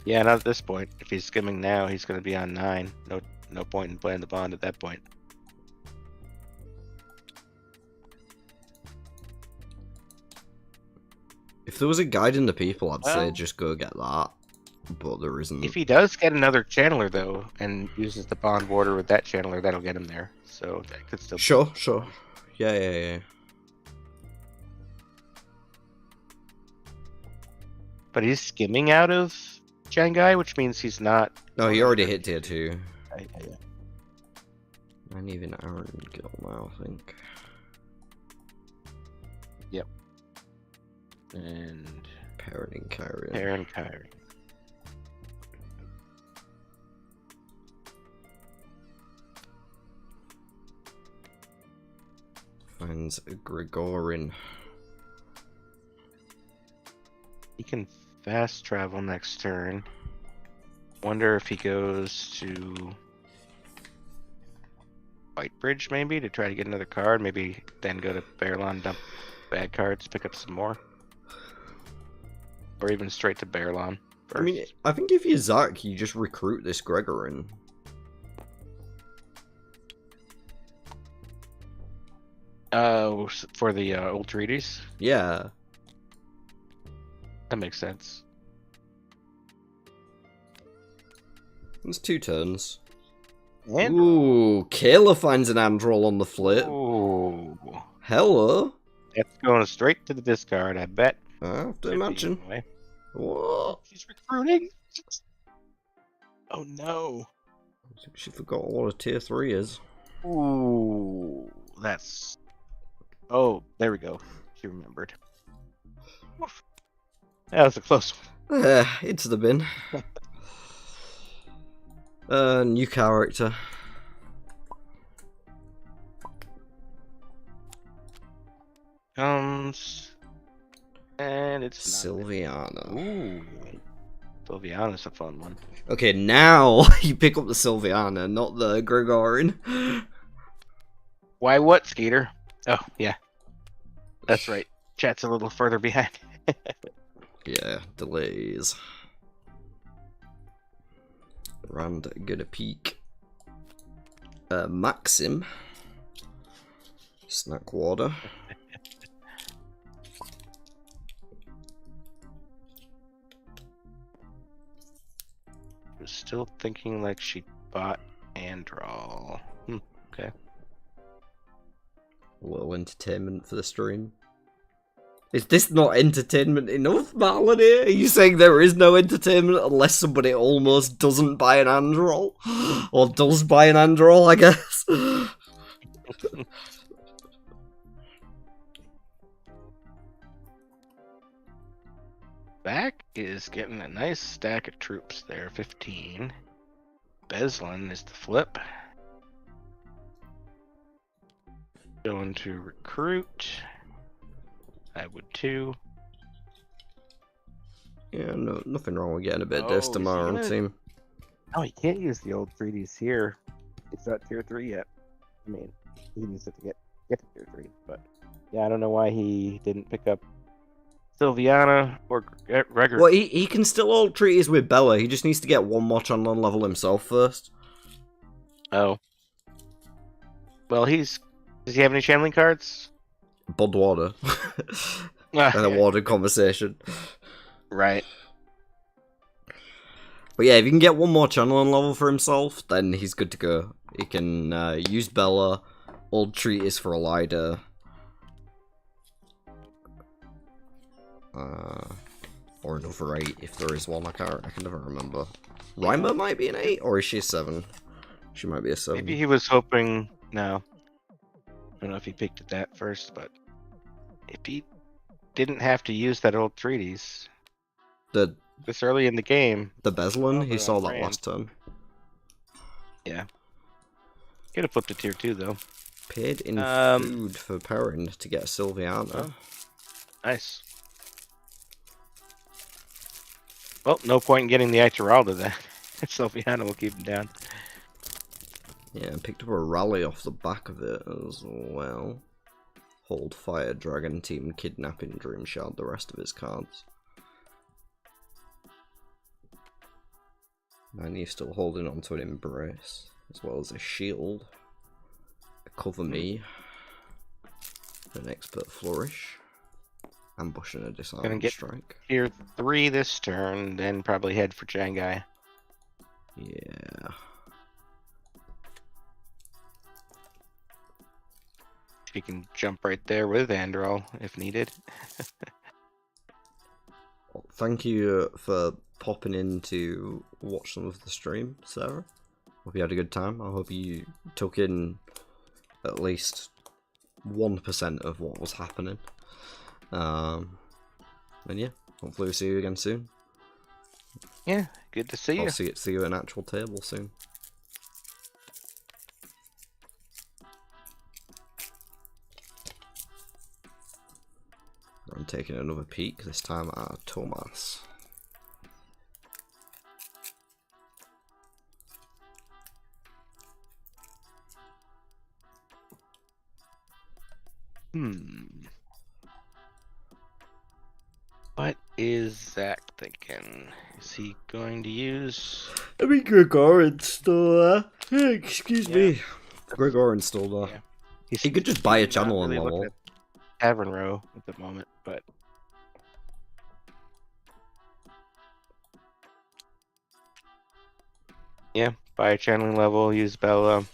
Yeah, not at this point. If he's skimming now, he's going to be on 9. No point in playing the bond at that point. If there was a guide in the people, I'd say Well, just go get that. But there isn't. if he does get another channeler though, and uses the bond border with that channeler, that'll get him there. So that could still. Sure. Yeah. But he's skimming out of Shanghai, which means he's not. No, he already hit tier 2. Yeah. And even Aaron Gill now, I think. Yep. And Parenting Kyrian. Aaron Kyrie. Finds Gregorin. He can fast travel next turn. Wonder if he goes to White Bridge maybe to try to get another card. Maybe then go to Bearlawn, dump bad cards, pick up some more. Or even straight to Bearlawn first. I mean, I think if you're Zach, you just recruit this Gregorin. For the old treaties? Yeah. That makes sense. It's 2 turns. And Ooh, Kayla finds an Androl on the flip. ooh, Hello. that's going straight to the discard, I bet. I have to Should be imagine. anyway. What? She's recruiting. Oh no. She forgot what a tier 3 is. Ooh, that's. Oh, there we go. She remembered. Oof. That was a close one. Into the bin. New character. Comes. And it's not. Sylviana. Ooh. Sylviana's a fun one. Okay, now you pick up the Sylviana, not the Gregorin. Why what, Skeeter? Oh, yeah. That's right. Chat's a little further behind. Yeah, delays. Rand gonna peek. Maxim. Snack water. I'm still thinking like she bought Androl. Okay. A little entertainment for the stream. Is this not entertainment enough, Malady? Are you saying there is no entertainment unless somebody almost doesn't buy an Androl? Or does buy an Androl, I guess? Back is getting a nice stack of troops there. 15. Beslan is the flip. Going to recruit. I would too. Yeah, no, nothing wrong with getting a bit of Oh, this is he tomorrow, gonna- team. Oh, he can't use the old treaties here. It's not tier 3 yet. I mean, he needs it to get to tier 3. But yeah, I don't know why he didn't pick up Sylviana or Gregor. Well, he can still all treaties with Bella. He just needs to get one more channel level himself first. Oh. Well, does he have any channeling cards? Budwater. And a water conversation. Right. But yeah, if he can get one more channeling level for himself, then he's good to go. He can use Bella, old treatise for Elida. Or another 8 if there is one. I can never remember. Reimer might be an 8, or is she a 7? She might be a 7. Maybe he was hoping. No. I don't know if he picked at that first, but if he didn't have to use that old treatise, The this early in the game. Beslin, Oh, he the saw that brand. last turn. Yeah. Could have flipped to tier 2 though. Paid in food for Perrin to get a Sylviana. Oh, nice. Well, no point in getting the Ituralda then. Sylviana will keep him down. Yeah, and picked up a rally off the back of it as well. Hold Fire, Dragon Team, Kidnapping, Dream Shard, the rest of his cards. And he's still holding on to an Embrace, as well as a Shield, a Cover Me, an Expert Flourish, Ambush and a Disarming Strike. Tier 3 this turn, then probably head for Jangai. Yeah. She can jump right there with Andral if needed. Well, thank you for popping in to watch some of the stream, Sarah. Hope you had a good time. I hope you took in at least 1% of what was happening. And yeah, hopefully we'll see you again soon. Yeah, good to see you. I'll see you at an actual table soon. I'm taking another peek, this time at Thomas. What is Zach thinking? Is he going to use... I mean, Gregorin's still there. Excuse me. Gregorin's still there. Yeah. He could just buy a channel really on level. looking at Tavern Row at the moment, but... Yeah, buy a channeling level, use Bella.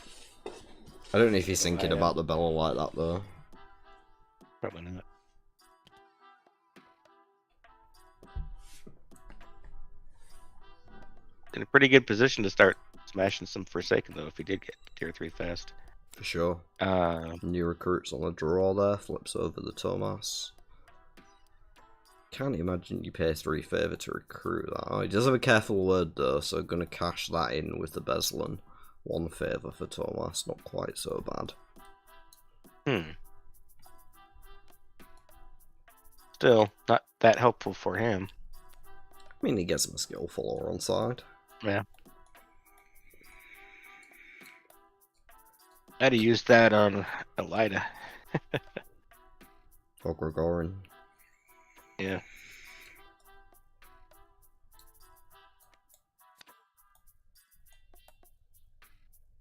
I don't know if he's thinking about the Bella like that, though. Probably not. In a pretty good position to start smashing some Forsaken, though, if he did get tier 3 fast. For sure. New recruits on the draw there, flips over the Thomas. Can't imagine you pay 3 favour to recruit that. Oh, he does have a careful word though, so gonna cash that in with the Beslin. 1 favour for Thomas, not quite so bad. Still, not that helpful for him. I mean, he gets him a skill follower on side. Yeah. I'd have used that on Elida. Or Gregorin. Yeah.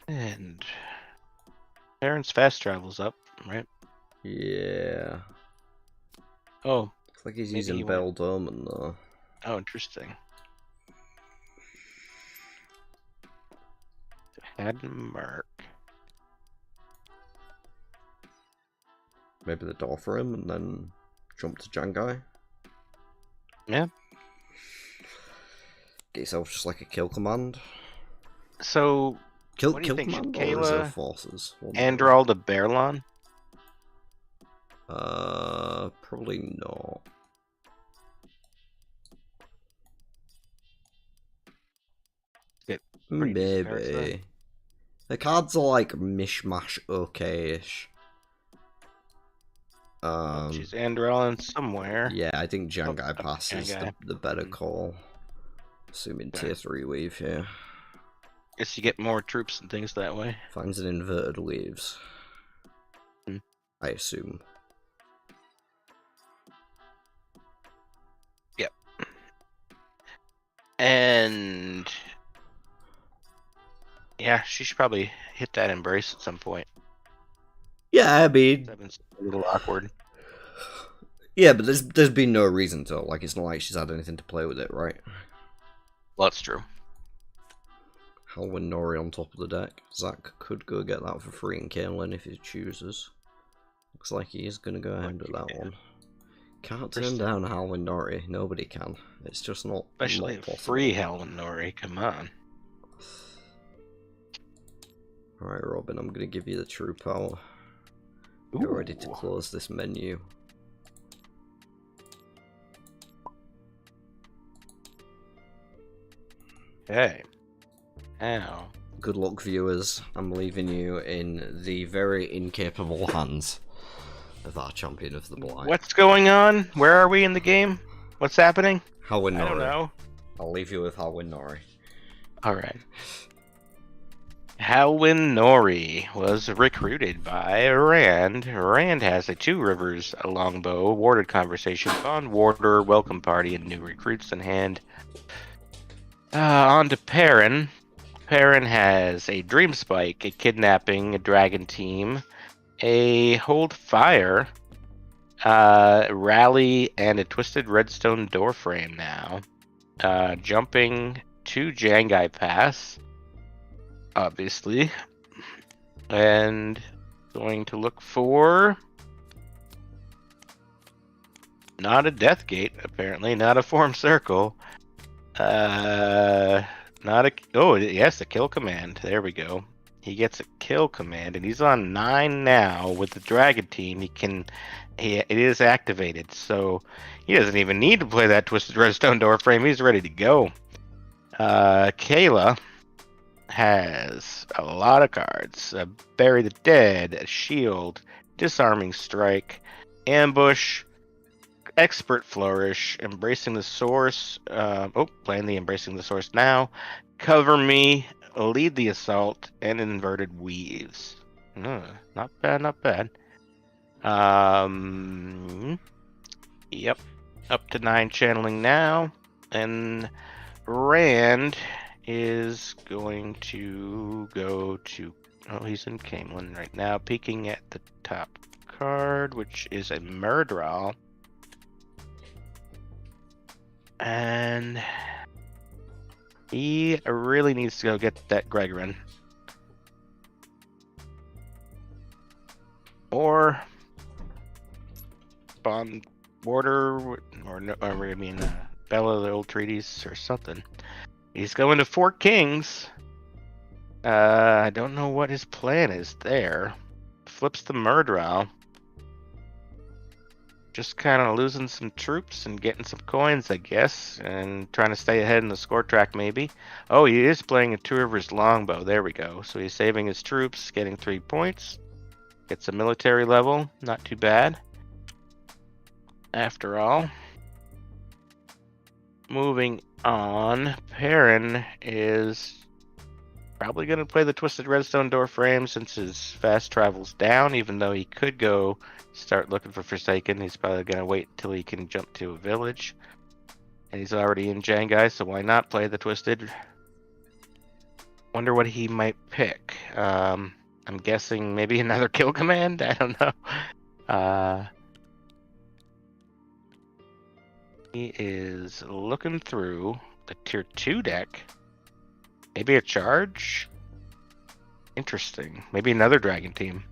And Aaron's fast travel's up, right? Yeah. Oh. Looks like he's using Bell Dorman though. Oh, interesting. Had Mark. Maybe the door for him and then jump to Jangai. Yeah. Get yourself just like a kill command. So, kill what do you think? command Should or Kayla, reserve forces? Andral to Berlon? Probably not. Maybe. The cards are like mishmash okay-ish. She's Andral in somewhere. Yeah, I think Jangai Pass is the better call. Assuming tier 3 weave here. Guess you get more troops and things that way. Finds an inverted leaves. I assume. Yep. And yeah, she should probably hit that embrace at some point. Yeah, I mean, Seven's a little awkward. Yeah, but there's been no reason to. Like, it's not like she's had anything to play with it, right? Well, that's true. Halwyn Nori on top of the deck. Zach could go get that for free in Kaelin if he chooses. Looks like he is going to go ahead with that one. Can't turn down Halwyn Nori. Nobody can. It's just not Especially not possible. Free Halwyn Nori. Come on. Alright, Robin, I'm going to give you the true power. Get ready to close this menu. Okay. Now. Good luck, viewers. I'm leaving you in the very incapable hands of our champion of the blind. What's going on? Where are we in the game? What's happening? Howin Nori. I don't know. I'll leave you with Howin Nori. Alright. Howin Nori was recruited by Rand. Rand has a Two Rivers longbow, warded conversation on warder, welcome party, and new recruits in hand. On to Perrin. Perrin has a Dream Spike, a Kidnapping, a Dragon Team, a Hold Fire, Rally, and a Twisted Redstone Door Frame now. Jumping to Jangai Pass, obviously, and going to look for not a Death Gate, apparently, not a Form Circle, not a, oh yes, a Kill Command. There we go. He gets a Kill Command, and he's on 9 now with the Dragon Team. It is activated, so he doesn't even need to play that Twisted Redstone Door Frame. He's ready to go. Kayla has a lot of cards. Bury the Dead, a Shield, Disarming Strike, Ambush, Expert Flourish, Embracing the Source. Playing the Embracing the Source now. Cover Me, Lead the Assault, and Inverted Weaves. Not bad, not bad. Yep. Up to 9 channeling now. And Rand is going to go to... Oh, he's in Camelin right now. Peeking at the top card, which is a Murdral. And he really needs to go get that Gregorin. Or spawn Warder, Bella of the Old Treaties or something. He's going to Four Kings. I don't know what his plan is there. Flips the Murdral. Just kind of losing some troops and getting some coins, I guess, and trying to stay ahead in the score track, maybe. Oh, he is playing a Two Rivers longbow. There we go. So he's saving his troops, getting 3 points. Gets a military level. Not too bad. After all. Moving on. Perrin is probably going to play the Twisted Redstone Door Frame since his fast travel's down, even though he could go start looking for Forsaken. He's probably going to wait until he can jump to a village. And he's already in Jangai, so why not play the Twisted? Wonder what he might pick. I'm guessing maybe another Kill Command? I don't know. He is looking through the Tier 2 deck. Maybe a Charge? Interesting. Maybe another Dragon Team.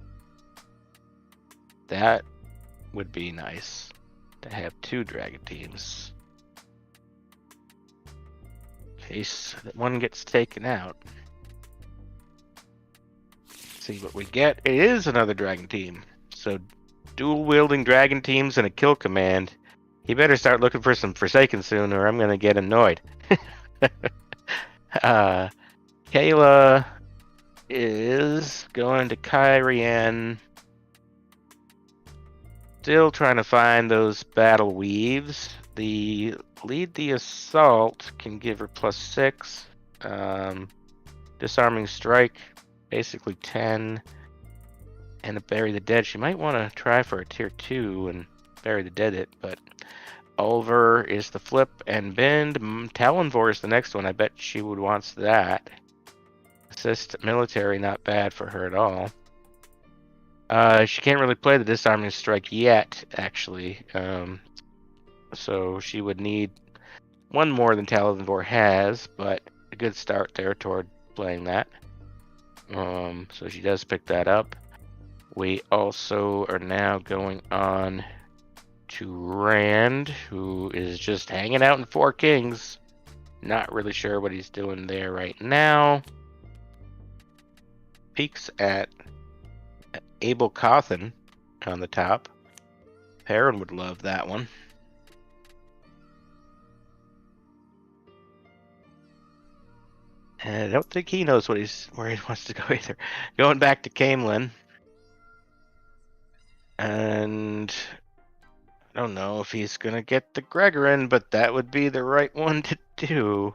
That would be nice to have 2 Dragon Teams. In case that one gets taken out. See what we get. It is another Dragon Team. So dual wielding Dragon Teams and a Kill Command. He better start looking for some Forsaken soon or I'm going to get annoyed. Kayla is going to Kyrian. Still trying to find those battle weaves. The Lead the Assault can give her +6. Disarming Strike, basically 10. And a Bury the Dead. She might want to try for a Tier 2 and Bury the Dead it, but Ulver is the flip and bend. Talonvor is the next one. I bet she would want that. Assist military, not bad for her at all. She can't really play the Disarming Strike yet, actually. So she would need one more than Talonvor has, but a good start there toward playing that. So she does pick that up. We also are now going on to Rand, who is just hanging out in Four Kings. Not really sure what he's doing there right now. Peeks at Abel Cawthon on the top. Perrin would love that one. And I don't think he knows where he wants to go either. Going back to Camelin. And I don't know if he's gonna get the Gregorin, but that would be the right one to do.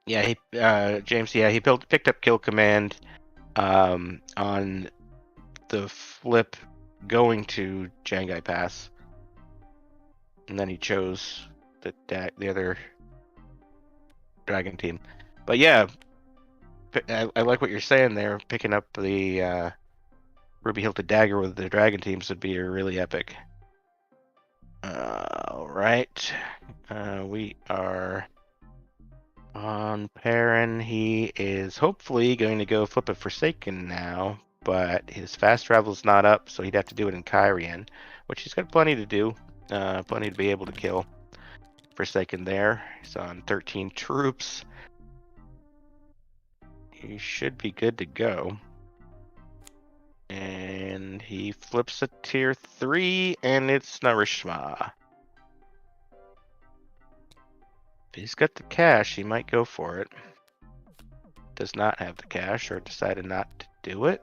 Yeah, James. Yeah, he picked up Kill Command on the flip going to Jangai Pass, and then he chose the other Dragon team. But yeah, I like what you're saying there. Picking up the Ruby Hilted Dagger with the Dragon teams would be really epic. All right, we are on Perrin. He is hopefully going to go flip a Forsaken now, but his fast travel's not up, so he'd have to do it in Kyrian, which he's got plenty to do. Plenty to be able to kill Forsaken there. He's on 13 troops. He should be good to go. And he flips a tier 3, and it's Narishma. If he's got the cash, he might go for it. Does not have the cash, or decided not to do it.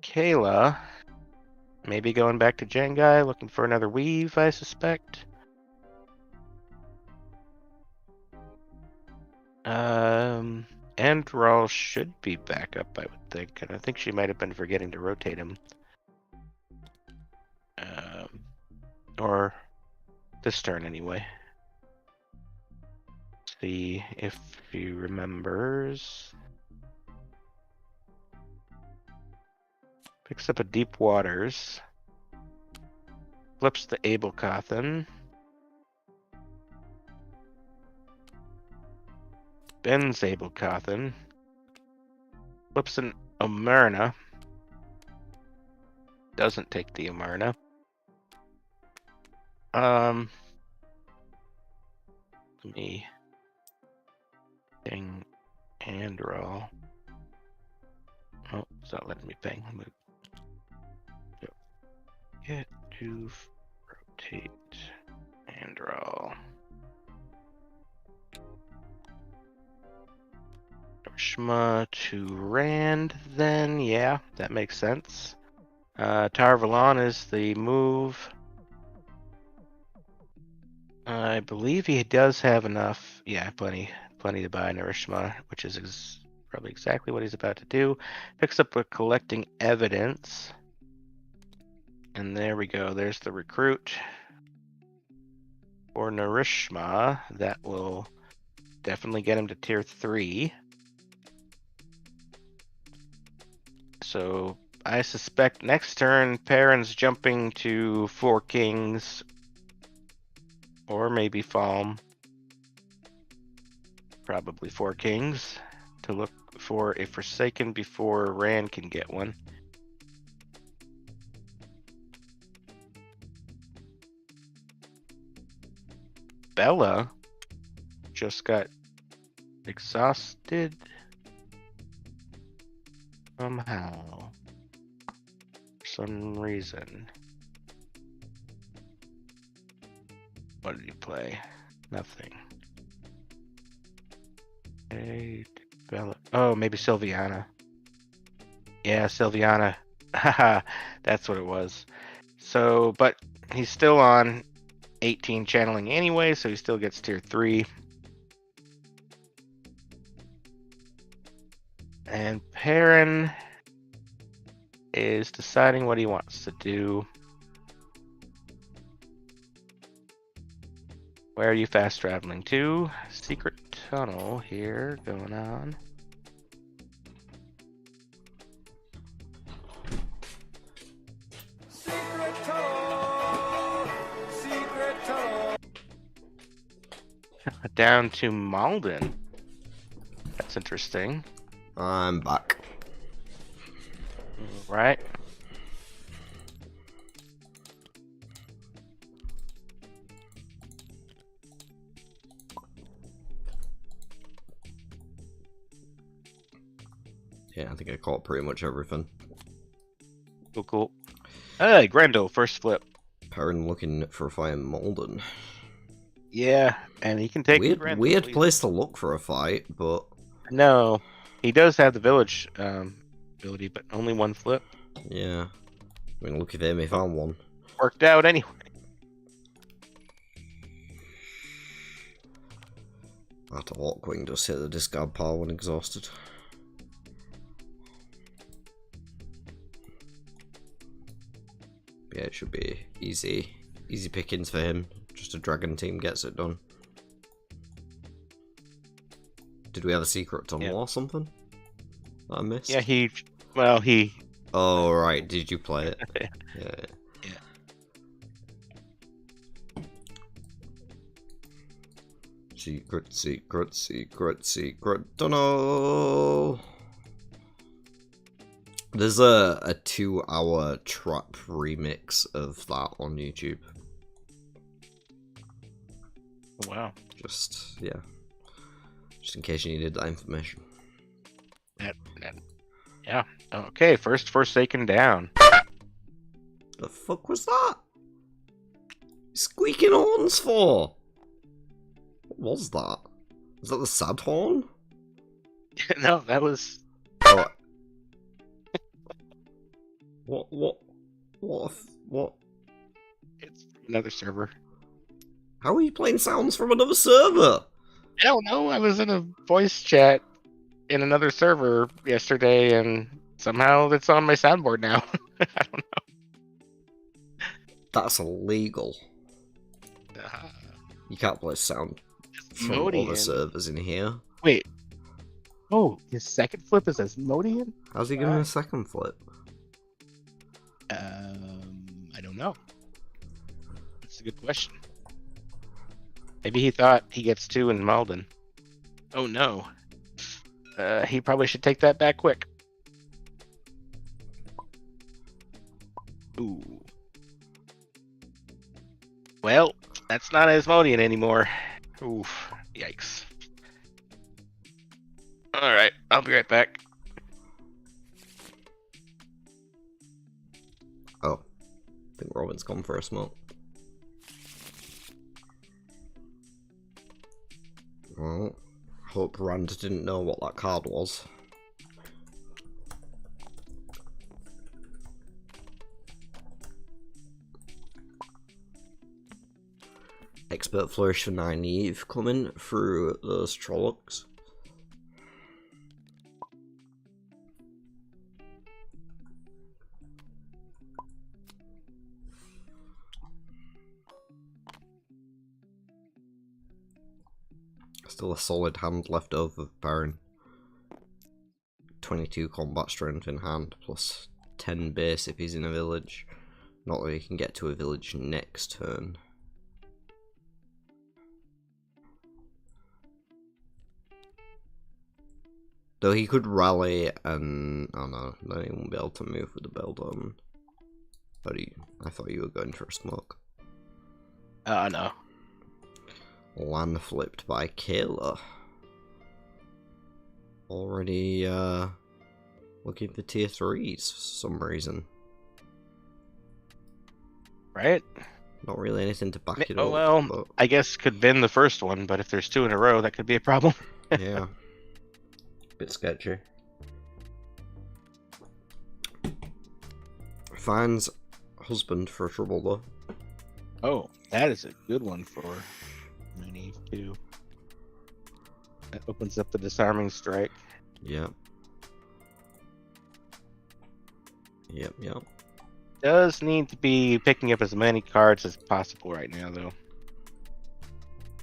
Kayla, maybe going back to Jangai, looking for another weave, I suspect. Andral should be back up, I would think, and I think she might have been forgetting to rotate him. Or this turn anyway. See if he remembers. Picks up a Deep Waters. Flips the Abelkothan. Bends Abelkothan. Flips an Omerna. Doesn't take the Omerna. Let me ping Andral. Oh, it's not letting me ping. Get to rotate Andral. Shma to Rand, then yeah, that makes sense. Tarvalon is the move. I believe he does have enough. Yeah, plenty to buy Narishma, which is probably exactly what he's about to do. Picks up a collecting evidence. And there we go. There's the recruit for Narishma. That will definitely get him to tier 3. So I suspect next turn, Perrin's jumping to 4 kings. Or maybe Falm. Probably 4 kings. To look for a Forsaken before Rand can get one. Bella just got exhausted somehow. For some reason. What did he play? Nothing. Hey, Bella. Oh, maybe Sylviana. Yeah, Sylviana. Haha, that's what it was. So, but he's still on 18 channeling anyway, so he still gets tier 3. And Perrin is deciding what he wants to do. Where are you fast traveling to? Secret tunnel here going on. Secret tunnel, secret tunnel. Down to Malden. That's interesting. I'm back. Right. Yeah, I think I caught pretty much everything. Cool. Hey, Grendel, first flip. Perrin looking for a fight in Malden. Yeah, and he can take Weird place to look for a fight, but No, he does have the village ability, but only one flip. yeah. I mean, look at him, he found one. Worked out anyway. That Orkwing does hit the discard pile when exhausted. Yeah, it should be easy pickings for him. Just a dragon team gets it done. Did we have a secret tunnel or something that I missed? Yeah, he. Oh right, did you play it? Yeah. Secret tunnel. There's a 2-hour trap remix of that on YouTube. Wow. Just in case you needed that information. Yeah. Okay, first Forsaken down. The fuck was that? Squeaking horns for? What was that? Was that the sad horn? No, that was. Oh. What? It's another server. How are you playing sounds from another server? I don't know. I was in a voice chat in another server yesterday, and somehow it's on my soundboard now. I don't know. That's illegal. You can't play sound from other servers in here. Wait. Oh, his second flip is Asmodean? How's he getting a second flip? I don't know. That's a good question. Maybe he thought he gets 2 in Malden. Oh no. He probably should take that back quick. Ooh. Well, that's not Asmodean anymore. Oof. Yikes. Alright, I'll be right back. Oh. I think Robin's gone for a smoke. Well, hope Rand didn't know what that card was. Expert Flourish for Nynaeve coming through those Trollocs. Still a solid hand left over of Baron. 22 combat strength in hand, plus 10 base if he's in a village. Not that he can get to a village next turn. Though he could rally and... oh no, then he won't be able to move with the Beldome. But I thought you were going for a smoke. No. Land flipped by Kayla. Already looking for tier 3s for some reason. Right? Not really anything to back it up. Oh well, but... I guess could bin the first one, but if there's 2 in a row, that could be a problem. yeah. Bit sketchy. Finds husband for trouble though. Oh, that is a good one for Nynaeve too. That opens up the disarming strike. Yep. Yep. Does need to be picking up as many cards as possible right now, though.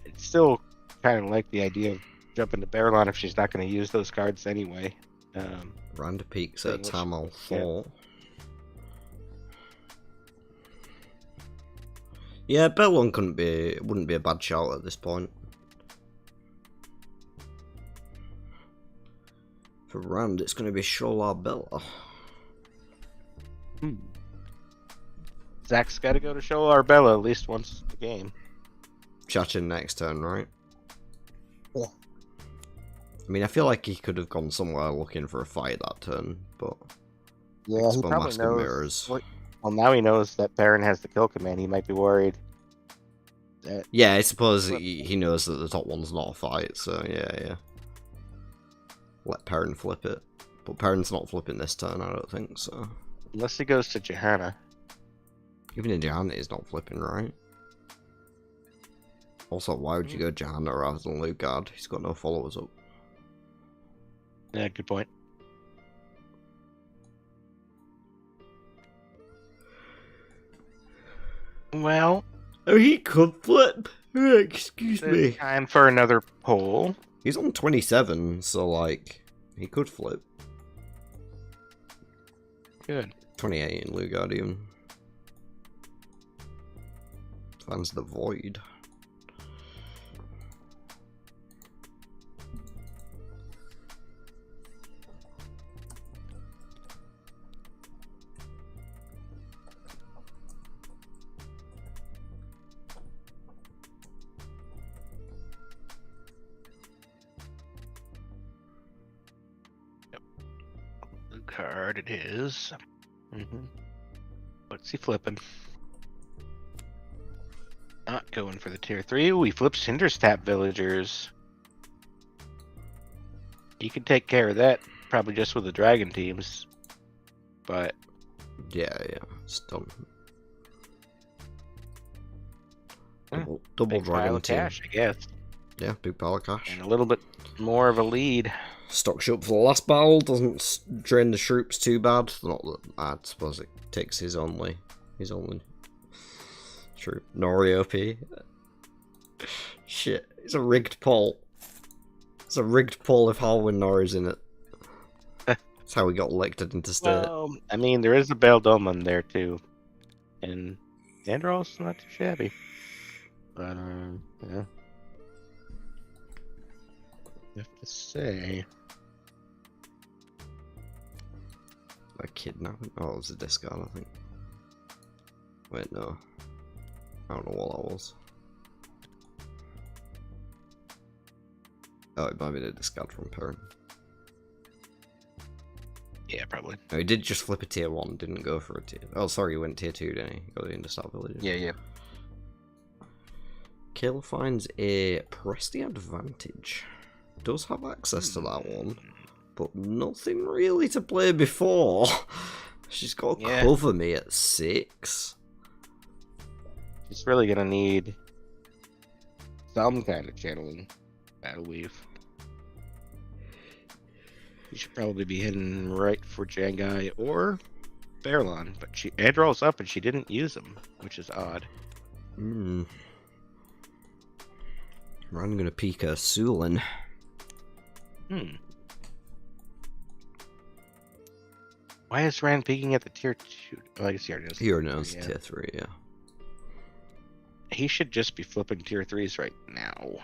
It's still kind of like the idea of jumping to Barrelon if she's not going to use those cards anyway. Rand peaks at Tamal 4. Yeah, Barrelon wouldn't be a bad shout at this point. For Rand, it's going to be Sholar Bella. Zach's got to go to Sholar Bella at least once a game. Chachin next turn, right? Yeah. I mean, I feel like he could have gone somewhere looking for a fight that turn, but yeah, he probably Mask of knows. Mirrors. Well, now he knows that Perrin has the kill command. He might be worried. That Yeah, I suppose he knows that the top one's not a fight, so yeah. Let Perrin flip it. But Perrin's not flipping this turn, I don't think, so. unless he goes to Johanna. Even in Johanna, he's not flipping, right? Also, why would you go Johanna rather than Lugard? He's got no followers up. Yeah, good point. Well, Oh, he could flip! Excuse me. it's time for another poll. He's on 27, so, like, he could flip. Good. 28 in Lugard, even. Finds the void. Card it is. What's he flipping? Not going for the tier 3. Ooh, he flips Cinderstap villagers. He could take care of that probably just with the dragon teams. But Yeah, it's done. Hmm, Double big pile dragon of team. cash, I guess. Yeah, big pile of cash. And a little bit more of a lead. Stocks you up for the last battle, doesn't drain the troops too bad. Not that I suppose it takes his only troop. Nori OP. Shit, it's a rigged poll. It's a rigged poll if Harwin Nori's in it. That's how we got elected into state. Well, I mean, there is a Beldolman there too. And Andros not too shabby. But, yeah. I have to say. A kidnapping? Oh, it was a discard, I think. Wait, no. I don't know what that was. Oh, it might be the discard from Perrin. Yeah, probably. No, he did just flip a tier 1, didn't go for a tier... Oh, sorry, he went tier 2, didn't he? He got into Star Village. Yeah. Kill finds a press the advantage. Does have access to that one, but nothing really to play before. She's got to cover me at 6. She's really gonna need some kind of channeling battle weave. You should probably be heading right for Jangai or Fairlawn, but Androl's up and she didn't use them, which is odd. I'm gonna peek a Sulin. Why is Rand peeking at the tier 2? Oh, I guess he already knows. He already knows tier 3, yeah. He should just be flipping tier 3s right now.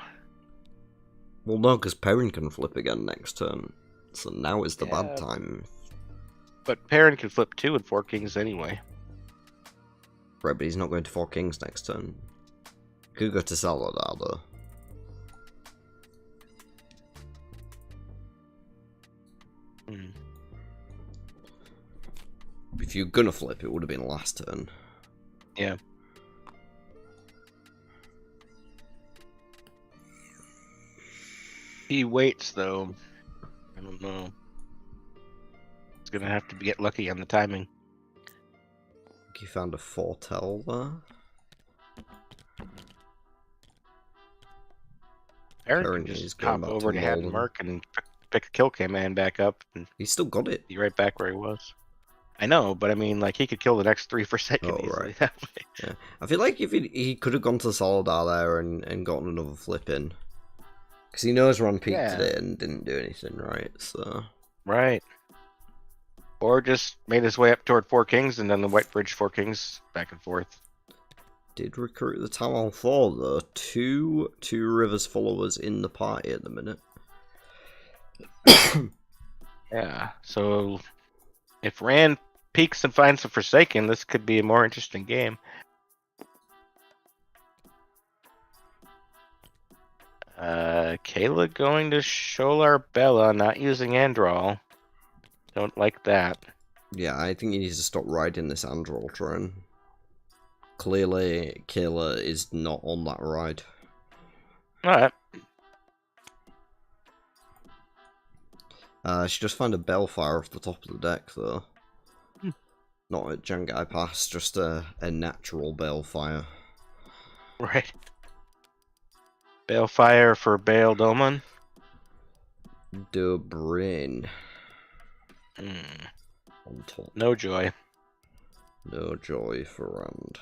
Well, no, because Perrin can flip again next turn. So now is the bad time. But Perrin can flip 2 and 4 kings anyway. Right, but he's not going to 4 kings next turn. Could go to Saladar, though. If you're gonna flip, it would have been last turn. Yeah. He waits, though. I don't know. He's gonna have to get lucky on the timing. You found a foretell there. Perrin can just hop over to have Merc and pick a kill command back up, and he's still got it. Be right back where he was. I know, but I mean, like, he could kill the next 3 Forsaken easily right. that way. Yeah. I feel like if he could have gone to Saladar there and gotten another flip in. Because he knows Ron peeked it and didn't do anything, right? So. Right. Or just made his way up toward 4 kings and then the White Bridge 4 kings back and forth. Did recruit the Talon 4 though. Two Rivers followers in the party at the minute. Yeah, so if Rand peeks and finds the Forsaken, this could be a more interesting game. Kayla going to Sholar Bella, not using Andral. Don't like that. Yeah, I think he needs to stop riding this Android train. Clearly, Kayla is not on that ride. Alright. She just found a Bellfire off the top of the deck, though. Hmm. Not a Jangai Pass, just a natural Bellfire. Right. Balefire for Bale Dolman. The brain Mm. on top. No joy. No joy for Rand.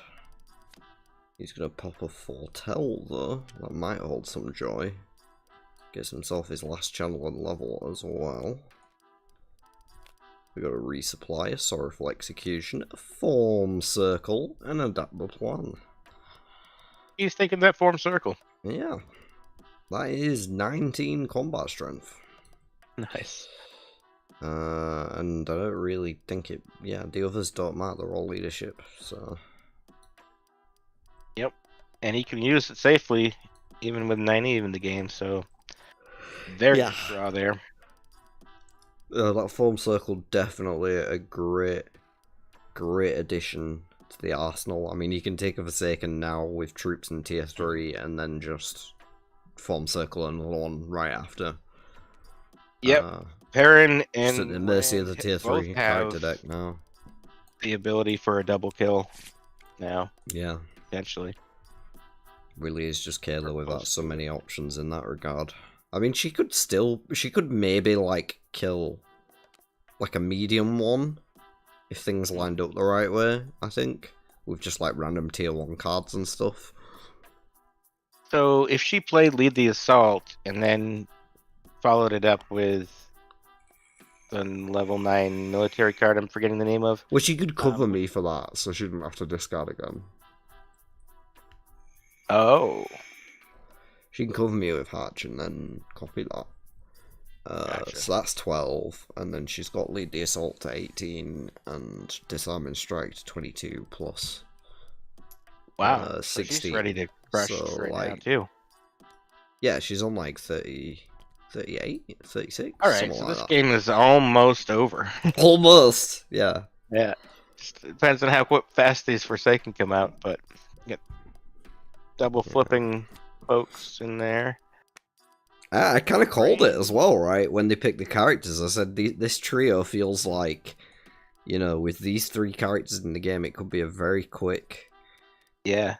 He's gonna pop a Foretell, though. That might hold some joy. Gets himself his last channel and level as well. We got a resupply, a Sorrowful Execution, a Form Circle, and a Adaptable Plan. He's taking that form circle. Yeah. That is 19 combat strength. Nice. And I don't really think it... Yeah, the others don't matter, they're all leadership, so... Yep. And he can use it safely, even with 90 in the game, so... Very good draw there. That Form Circle definitely a great addition to the arsenal. I mean, you can take a Forsaken now with troops in tier 3 and then just Form Circle another one right after. Yep. Perrin Just and at the mercy of the Rand tier both 3 have character deck now. the ability for a double kill now, Yeah. potentially. Really is just Kayla without so many options in that regard. I mean, she could maybe, like, kill, like, a medium one, if things lined up the right way, I think, with just, like, random tier 1 cards and stuff. So, if she played Lead the Assault, and then followed it up with the level 9 military card I'm forgetting the name of. Well, she could cover me for that, so she didn't have to discard again. Oh. She can cover me with Hatch and then copy that. Gotcha. So that's 12, and then she's got Lead the Assault to 18 and Disarming Strike to 22 plus. Wow. 16. So she's ready to crush So, right now, like, too. yeah, she's on like 30, 38, 36. Alright, so like this that. game is almost over. Almost, yeah. Yeah. Just depends on how fast these Forsaken come out, but get double flipping folks in there. I kind of called it as well, right? When they picked the characters, I said this trio feels like, you know, with these 3 characters in the game, it could be a very quick. Yeah.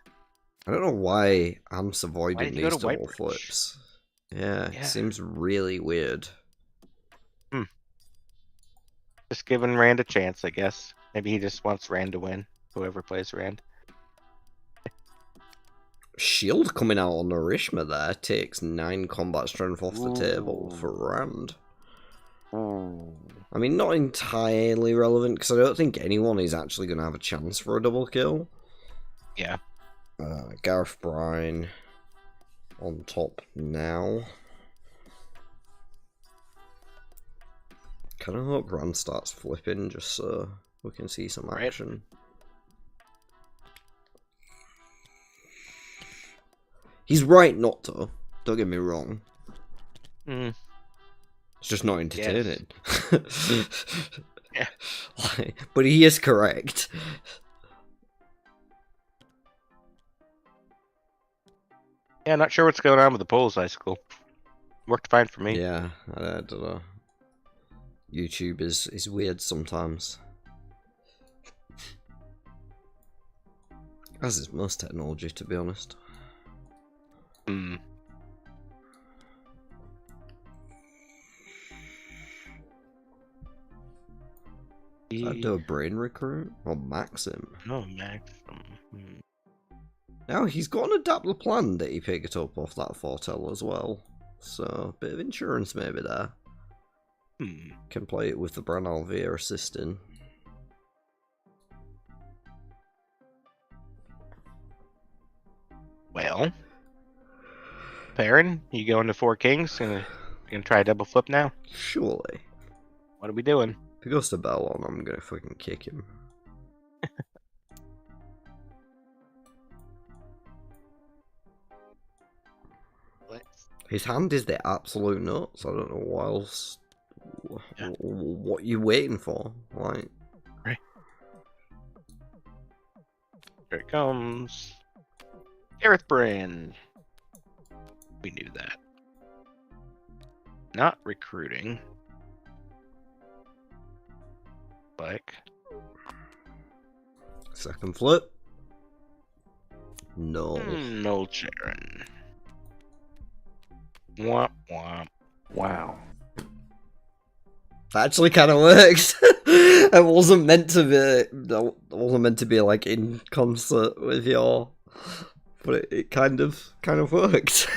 I don't know why I'm Why avoiding did you go these to double Whitebridge? flips. Yeah, Yeah. it seems really weird. Just giving Rand a chance, I guess. Maybe he just wants Rand to win. Whoever plays Rand. Shield coming out on Narishma there takes 9 combat strength off the table for Rand. I mean, not entirely relevant, because I don't think anyone is actually going to have a chance for a double kill. Yeah. Gareth Bryan on top now. Kind of hope Rand starts flipping, just so we can see some action. He's right not to, don't get me wrong. Mm. It's just not entertaining. Yeah. But he is correct. Yeah, not sure what's going on with the Poles Icicle. Worked fine for me. Yeah, I don't know. YouTube is weird sometimes. As is most technology, to be honest. Hmm. Does that do a brain recruit? Or Maxim? No, Max. Now, he's got an adaptable plan that he picked up off that Foretell as well. So, a bit of insurance maybe there. Can play it with the Branal via assisting. Well, Perrin, you going to 4 Kings? Gonna try a double flip now? Surely. What are we doing? If he goes to Bellon, I'm gonna fucking kick him. His hand is the absolute nuts. I don't know what else. Yeah. What you waiting for? Like, Here it comes. Gareth Brand. We knew that. Not recruiting. Like. Second flip. No. No Sharon. Womp womp. Wow. That actually kind of works. It wasn't meant to be. It wasn't meant to be like in concert with your, but it kind of worked.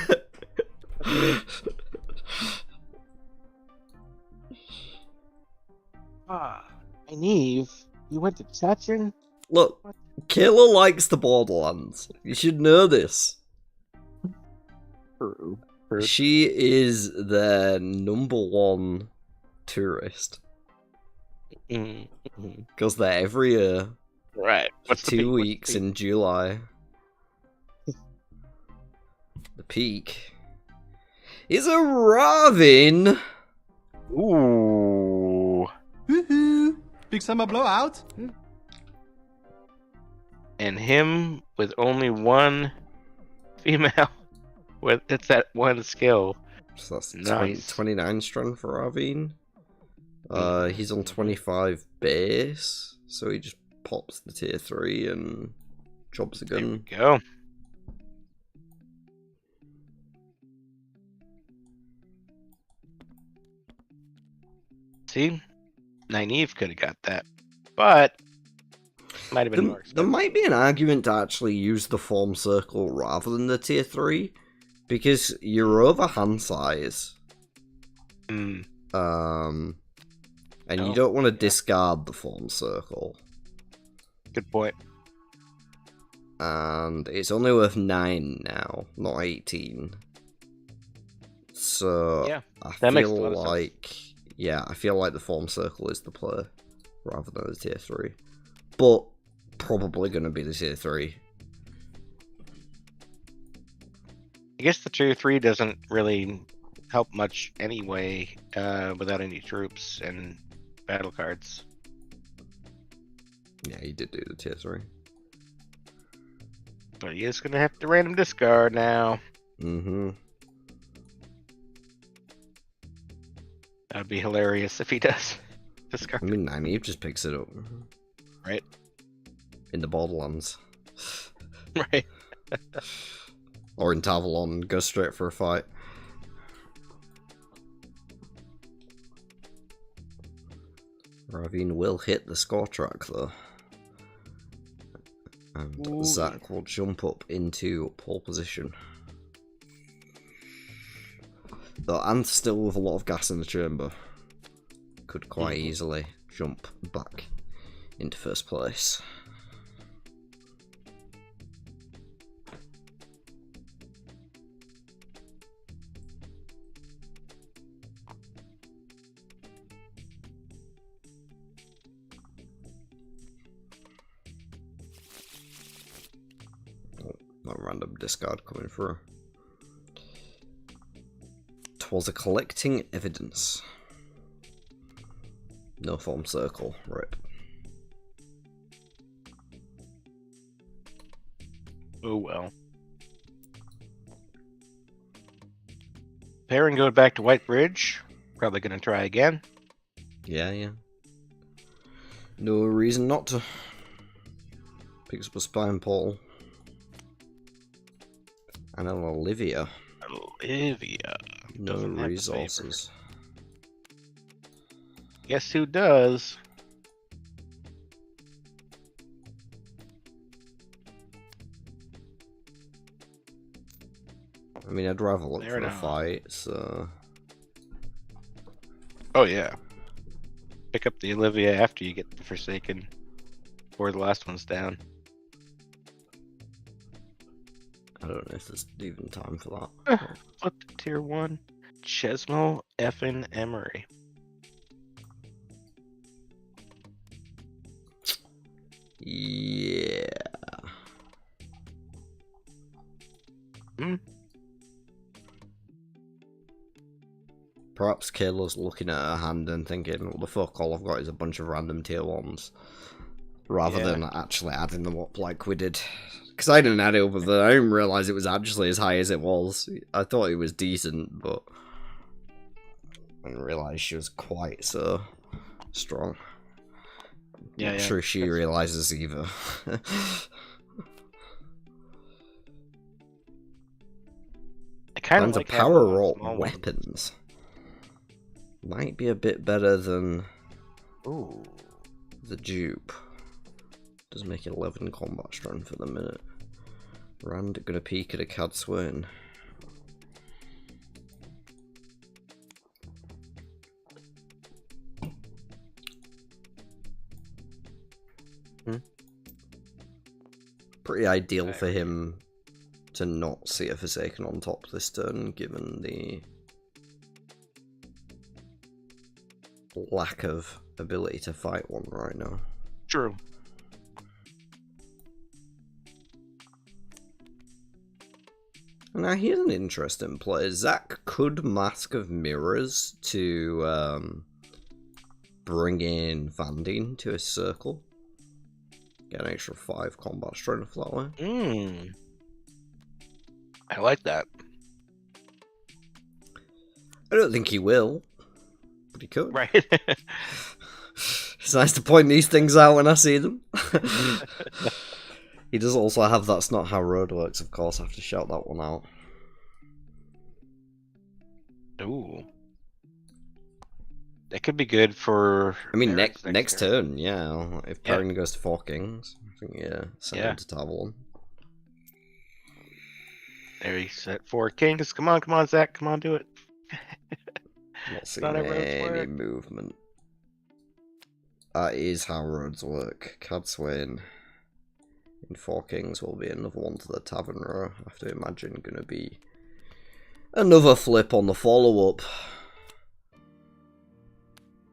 And Eve, you went to Chechen? Look, Kayla likes the Borderlands. You should know this. True. She is their #1 tourist. Goes there every year. Right. What's the 2 peak? weeks in July. The peak is arriving. Ooh. Woohoo! Big summer blowout. And him with only one female. With it's that one skill. So that's Nice. 29 strength for Arvine. He's on 25 base, so he just pops the tier 3 and jobs a There we gun. go. See? Nynaeve could have got that. But might have been more There expensive. might be an argument to actually use the form circle rather than the tier 3, because you're over hand size. Hmm. And you Oh, don't want to yeah. discard the form circle. Good point. And it's only worth 9 now, not 18. So Yeah, I that makes a feel lot of sense. like I feel like the form circle is the play rather than the tier 3. But probably gonna be the tier 3. I guess the tier 3 doesn't really help much anyway, without any troops and battle cards. Yeah, you did do the tier 3. But he is gonna have to random discard now. Mm-hmm. That'd be hilarious if he does I discard. mean, Nynaeve just picks it up. Right. In the Borderlands. Right. Or in Tavalon, go straight for a fight. Ravine will hit the score track though. And Ooh. Zach will jump up into pole position. Though Ant's still with a lot of gas in the chamber. Could quite easily jump back into first place. Not random discard coming through. Twas a collecting evidence. No form circle, rip. Oh well. Perrin going back to White Bridge. Probably gonna try again. Yeah. No reason not to. Picks up a spine portal. And an Olivia. Olivia. No Doesn't have the resources. Guess who does? I mean, I'd rather look Fair for a enough. fight, so. Oh yeah. Pick up the Olivia after you get the Forsaken. Before the last one's down. I don't know if there's even time for that. Flip to tier 1. Chesmo effin Emery. Yeah. Perhaps Kayla's looking at her hand and thinking, what the fuck, all I've got is a bunch of random tier 1s. rather than actually adding them up like we did. Because I didn't add it up, but I didn't realise it was actually as high as it was. I thought it was decent, but I didn't realise she was quite so strong. Yeah, Not sure she realises either. I kind of Plans like to power having up small weapons. Might be a bit better than Ooh. the dupe. Does make 11 combat strength for the minute. Rand gonna peek at a Cad Swain. Pretty ideal for him to not see a Forsaken on top this turn, given the lack of ability to fight one right now. True. Now here's an interesting play. Zach could Mask of Mirrors to bring in Vandine to his circle. Get an extra 5 combat strength that way. I like that. I don't think he will, but he could. Right. It's nice to point these things out when I see them. He does also have That's Not How Road Works, of course. I have to shout that one out. Ooh. That could be good for... I mean, next turn, yeah. If Perrin goes to 4 Kings, I think, send him to Tavern. There he set 4 Kings. Come on, Zach. Come on, do it. Not seeing any movement. That is how roads work. Cad Swain in 4 Kings will be another one to the Tavern row. I have to imagine going to be another flip on the follow-up.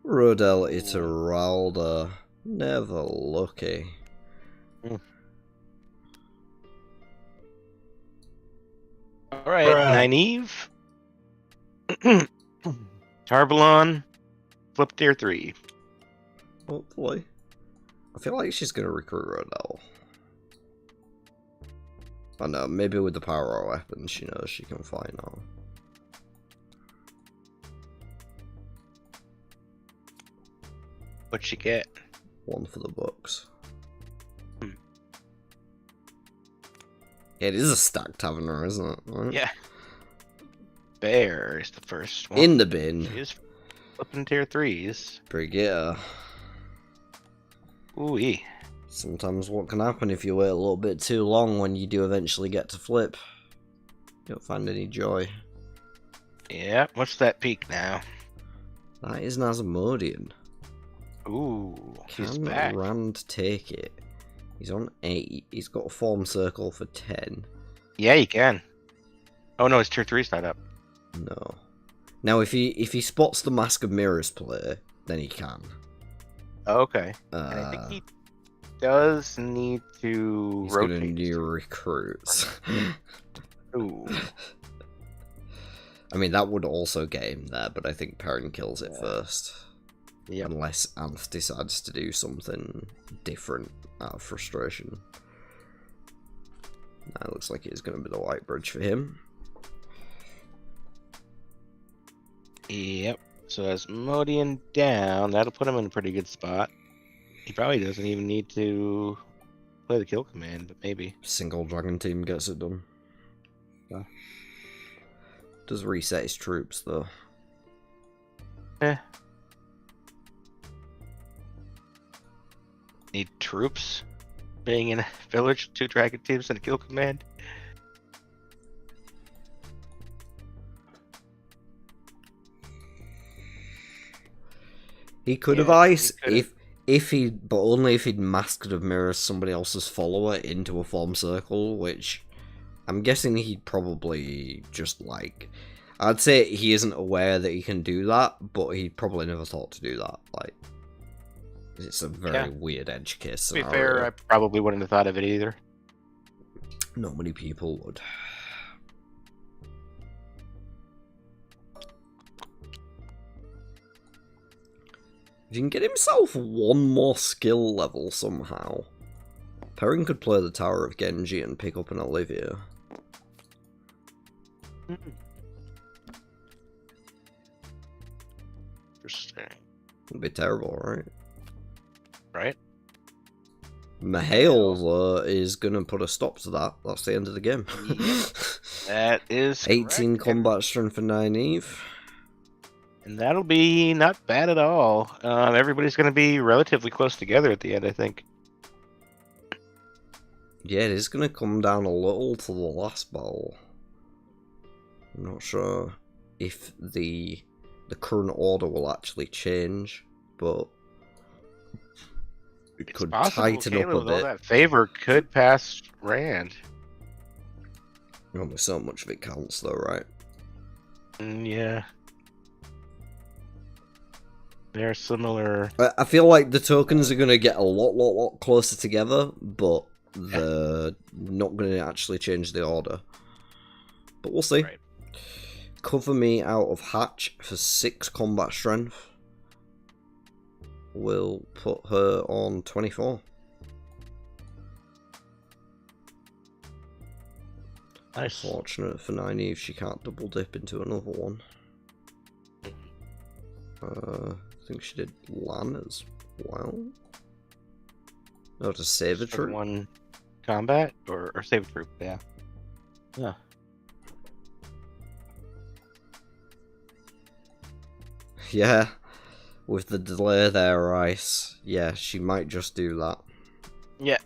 Rodel Ituralda. Never lucky. Alright, Nynaeve. Tarvalon. Flip tier 3. Hopefully. I feel like she's going to recruit Rodel. I know, maybe with the power weapon, she knows she can fight now. What'd she get? 1 for the books. It is a stacked Taverner, isn't it? Right? Yeah. Bear is the first one. In the bin. She's flipping tier 3s. Brigitte. Ooh-wee. Sometimes what can happen if you wait a little bit too long when you do eventually get to flip. You don't find any joy. Yeah, what's that peak now? That is Nazamodian. Ooh, he's Can back. Rand take it? He's on 8. He's got a form circle for 10. Yeah, you can. Oh no, his tier 3's not up. No. Now, if he spots the Mask of Mirrors play, then he can. Oh, okay. And I think he does need to He's rotate. gonna need recruits. Ooh. I mean, that would also get him there, but I think Perrin kills it first. Yep. Unless Anth decides to do something different out of frustration. That looks like it's going to be the white bridge for him. Yep. So as Modian down, that'll put him in a pretty good spot. He probably doesn't even need to play the kill command, but maybe. Single dragon team gets it done. Yeah. Does reset his troops though. Need troops being in a village, 2 dragon teams and a kill command. He could have ice if he, but only if he'd masked of mirrors somebody else's follower into a form circle, which I'm guessing he'd probably just like. I'd say he isn't aware that he can do that, but he probably never thought to do that. Like, it's a very weird edge case To be scenario. fair, I probably wouldn't have thought of it either. Not many people would. He can get himself one more skill level somehow. Perrin could play the Tower of Genji and pick up an Olivia. Interesting. It'd be terrible, right? Right? Mahale is gonna put a stop to that. That's the end of the game. That is 18 correct. combat strength for Nynaeve. And that'll be not bad at all. Everybody's going to be relatively close together at the end, I think. Yeah, it is gonna come down a little to the last battle. I'm not sure if the current order will actually change, but it could tighten up a with all bit. that favor could pass Rand. Only so much of it counts, though, right? Yeah. They're similar. I feel like the tokens are gonna get a lot closer together, but they're not gonna actually change the order. But we'll see. Right. Cover me out of Hatch for 6 combat strength. We'll put her on 24. Nice. Fortunate for Nynaeve, she can't double dip into another one. I think she did Lan as well. No, to save a troop. One combat or save a troop, yeah. Yeah. Yeah, with the delay there, Ice. Yeah, she might just do that. Yeah.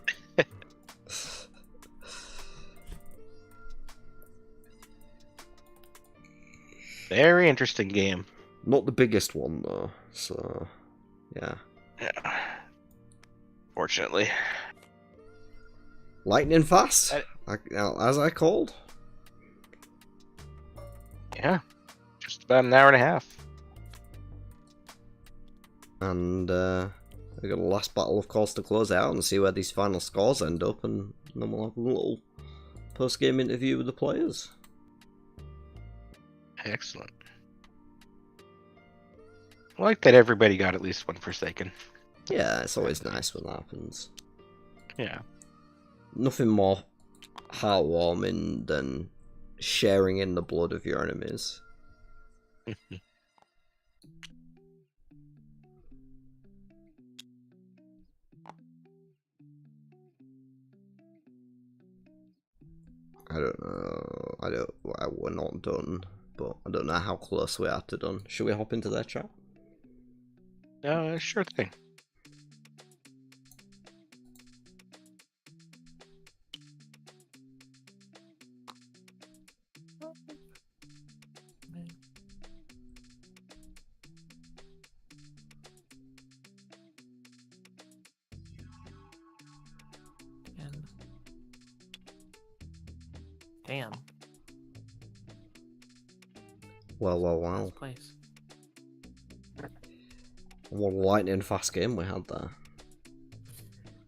Very interesting game. Not the biggest one though, so yeah. Yeah. Fortunately. Lightning fast, as I called. Yeah. Just about an hour and a half. And we got a last battle, of course, to close out and see where these final scores end up, and then we'll have a little post-game interview with the players. Excellent. I like that everybody got at least one Forsaken. Yeah, it's always nice when that happens. Yeah. Nothing more heartwarming than sharing in the blood of your enemies. I don't know. We're not done, but I don't know how close we are to done. Should we hop into their chat? Sure thing. Damn. Well. Place. What a lightning fast game we had there.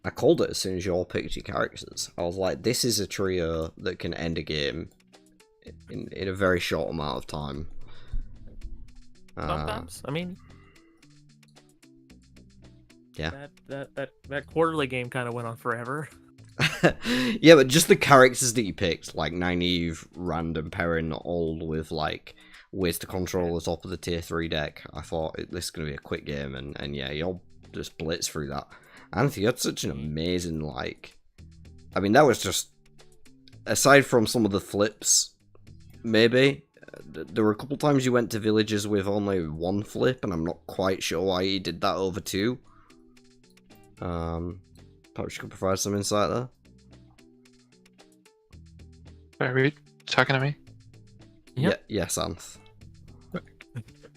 I called it as soon as you all picked your characters. I was like, this is a trio that can end a game in a very short amount of time. Sometimes, I mean, yeah. That quarterly game kind of went on forever. Yeah, but just the characters that you picked, like Nynaeve, Rand, and Perrin, all with like ways to control the top of the tier 3 deck. I thought this is going to be a quick game, and yeah, you all just blitz through that. Anthony, you had such an amazing, like... I mean, that was just... Aside from some of the flips, maybe, there were a couple times you went to villages with only one flip, and I'm not quite sure why you did that over 2. Perhaps you could provide some insight there. Are you talking to me? Yep. Yeah, yes, Anth.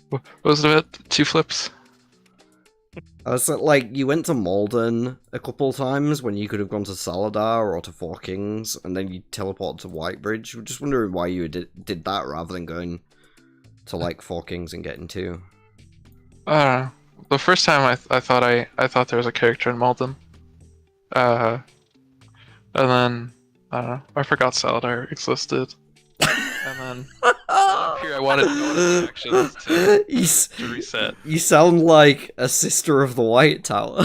What was it about? 2 flips? I was like, you went to Malden a couple times when you could have gone to Saladar or to Four Kings, and then you teleported to Whitebridge. I'm just wondering why you did that rather than going to like Four Kings and getting 2. I don't know. The first time I thought there was a character in Malden. And then I don't know. I forgot Saladar existed. And then here. I wanted reactions to reset. You sound like a sister of the White Tower.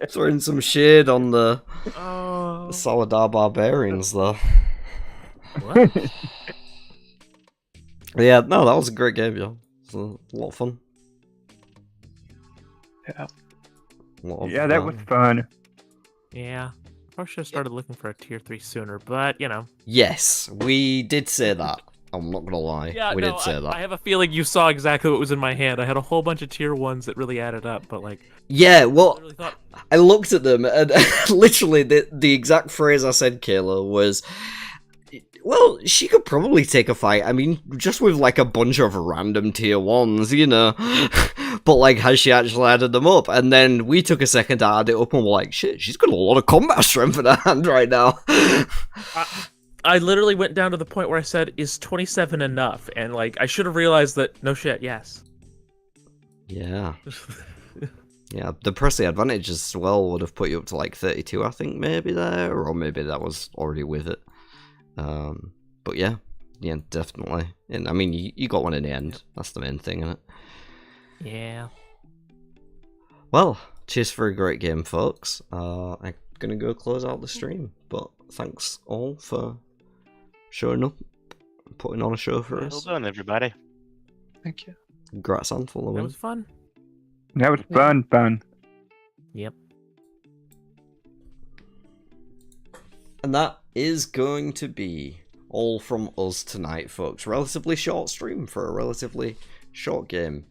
Throwing some shade on the Saladar Barbarians, though. What? Yeah, no, that was a great game, yo. It was a lot of fun. Yeah. Yeah, that was fun. Yeah. Probably should have started looking for a tier 3 sooner, but you know. Yes, we did say that. I'm not gonna lie. Yeah, we no, did say that. I have a feeling you saw exactly what was in my hand. I had a whole bunch of tier 1s that really added up, but like. Yeah, I well, literally thought, I looked at them and literally the exact phrase I said, Kayla, was, well, she could probably take a fight. I mean, just with like a bunch of random tier 1s, you know. But like, has she actually added them up? And then we took a second to add it up and we're like, shit, she's got a lot of combat strength in her hand right now. I literally went down to the point where I said, is 27 enough? And like, I should have realized that, no shit, yes. Yeah. Yeah, the Presley advantage as well would have put you up to like 32, I think, maybe there, or maybe that was already with it. But yeah, definitely. And I mean, you got one in the end. That's the main thing, isn't it? Yeah. Well, cheers for a great game, folks. I'm gonna go close out the stream, but thanks all for showing up, and putting on a show for Well us. done, everybody. Thank you. Congrats on following. That was fun. That was fun. Yep. And that is going to be all from us tonight, folks. Relatively short stream for a relatively short game,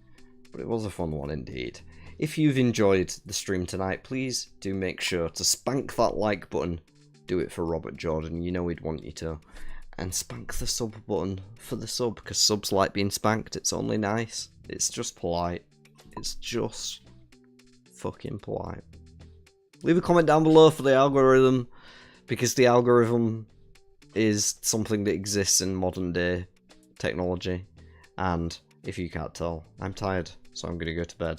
but it was a fun one indeed. If you've enjoyed the stream tonight, please do make sure to spank that like button. Do it for Robert Jordan, you know he'd want you to. And spank the sub button for the sub, because subs like being spanked. It's only nice. It's just polite. It's just fucking polite. Leave a comment down below for the algorithm, because the algorithm is something that exists in modern day technology. And if you can't tell, I'm tired, so I'm gonna go to bed.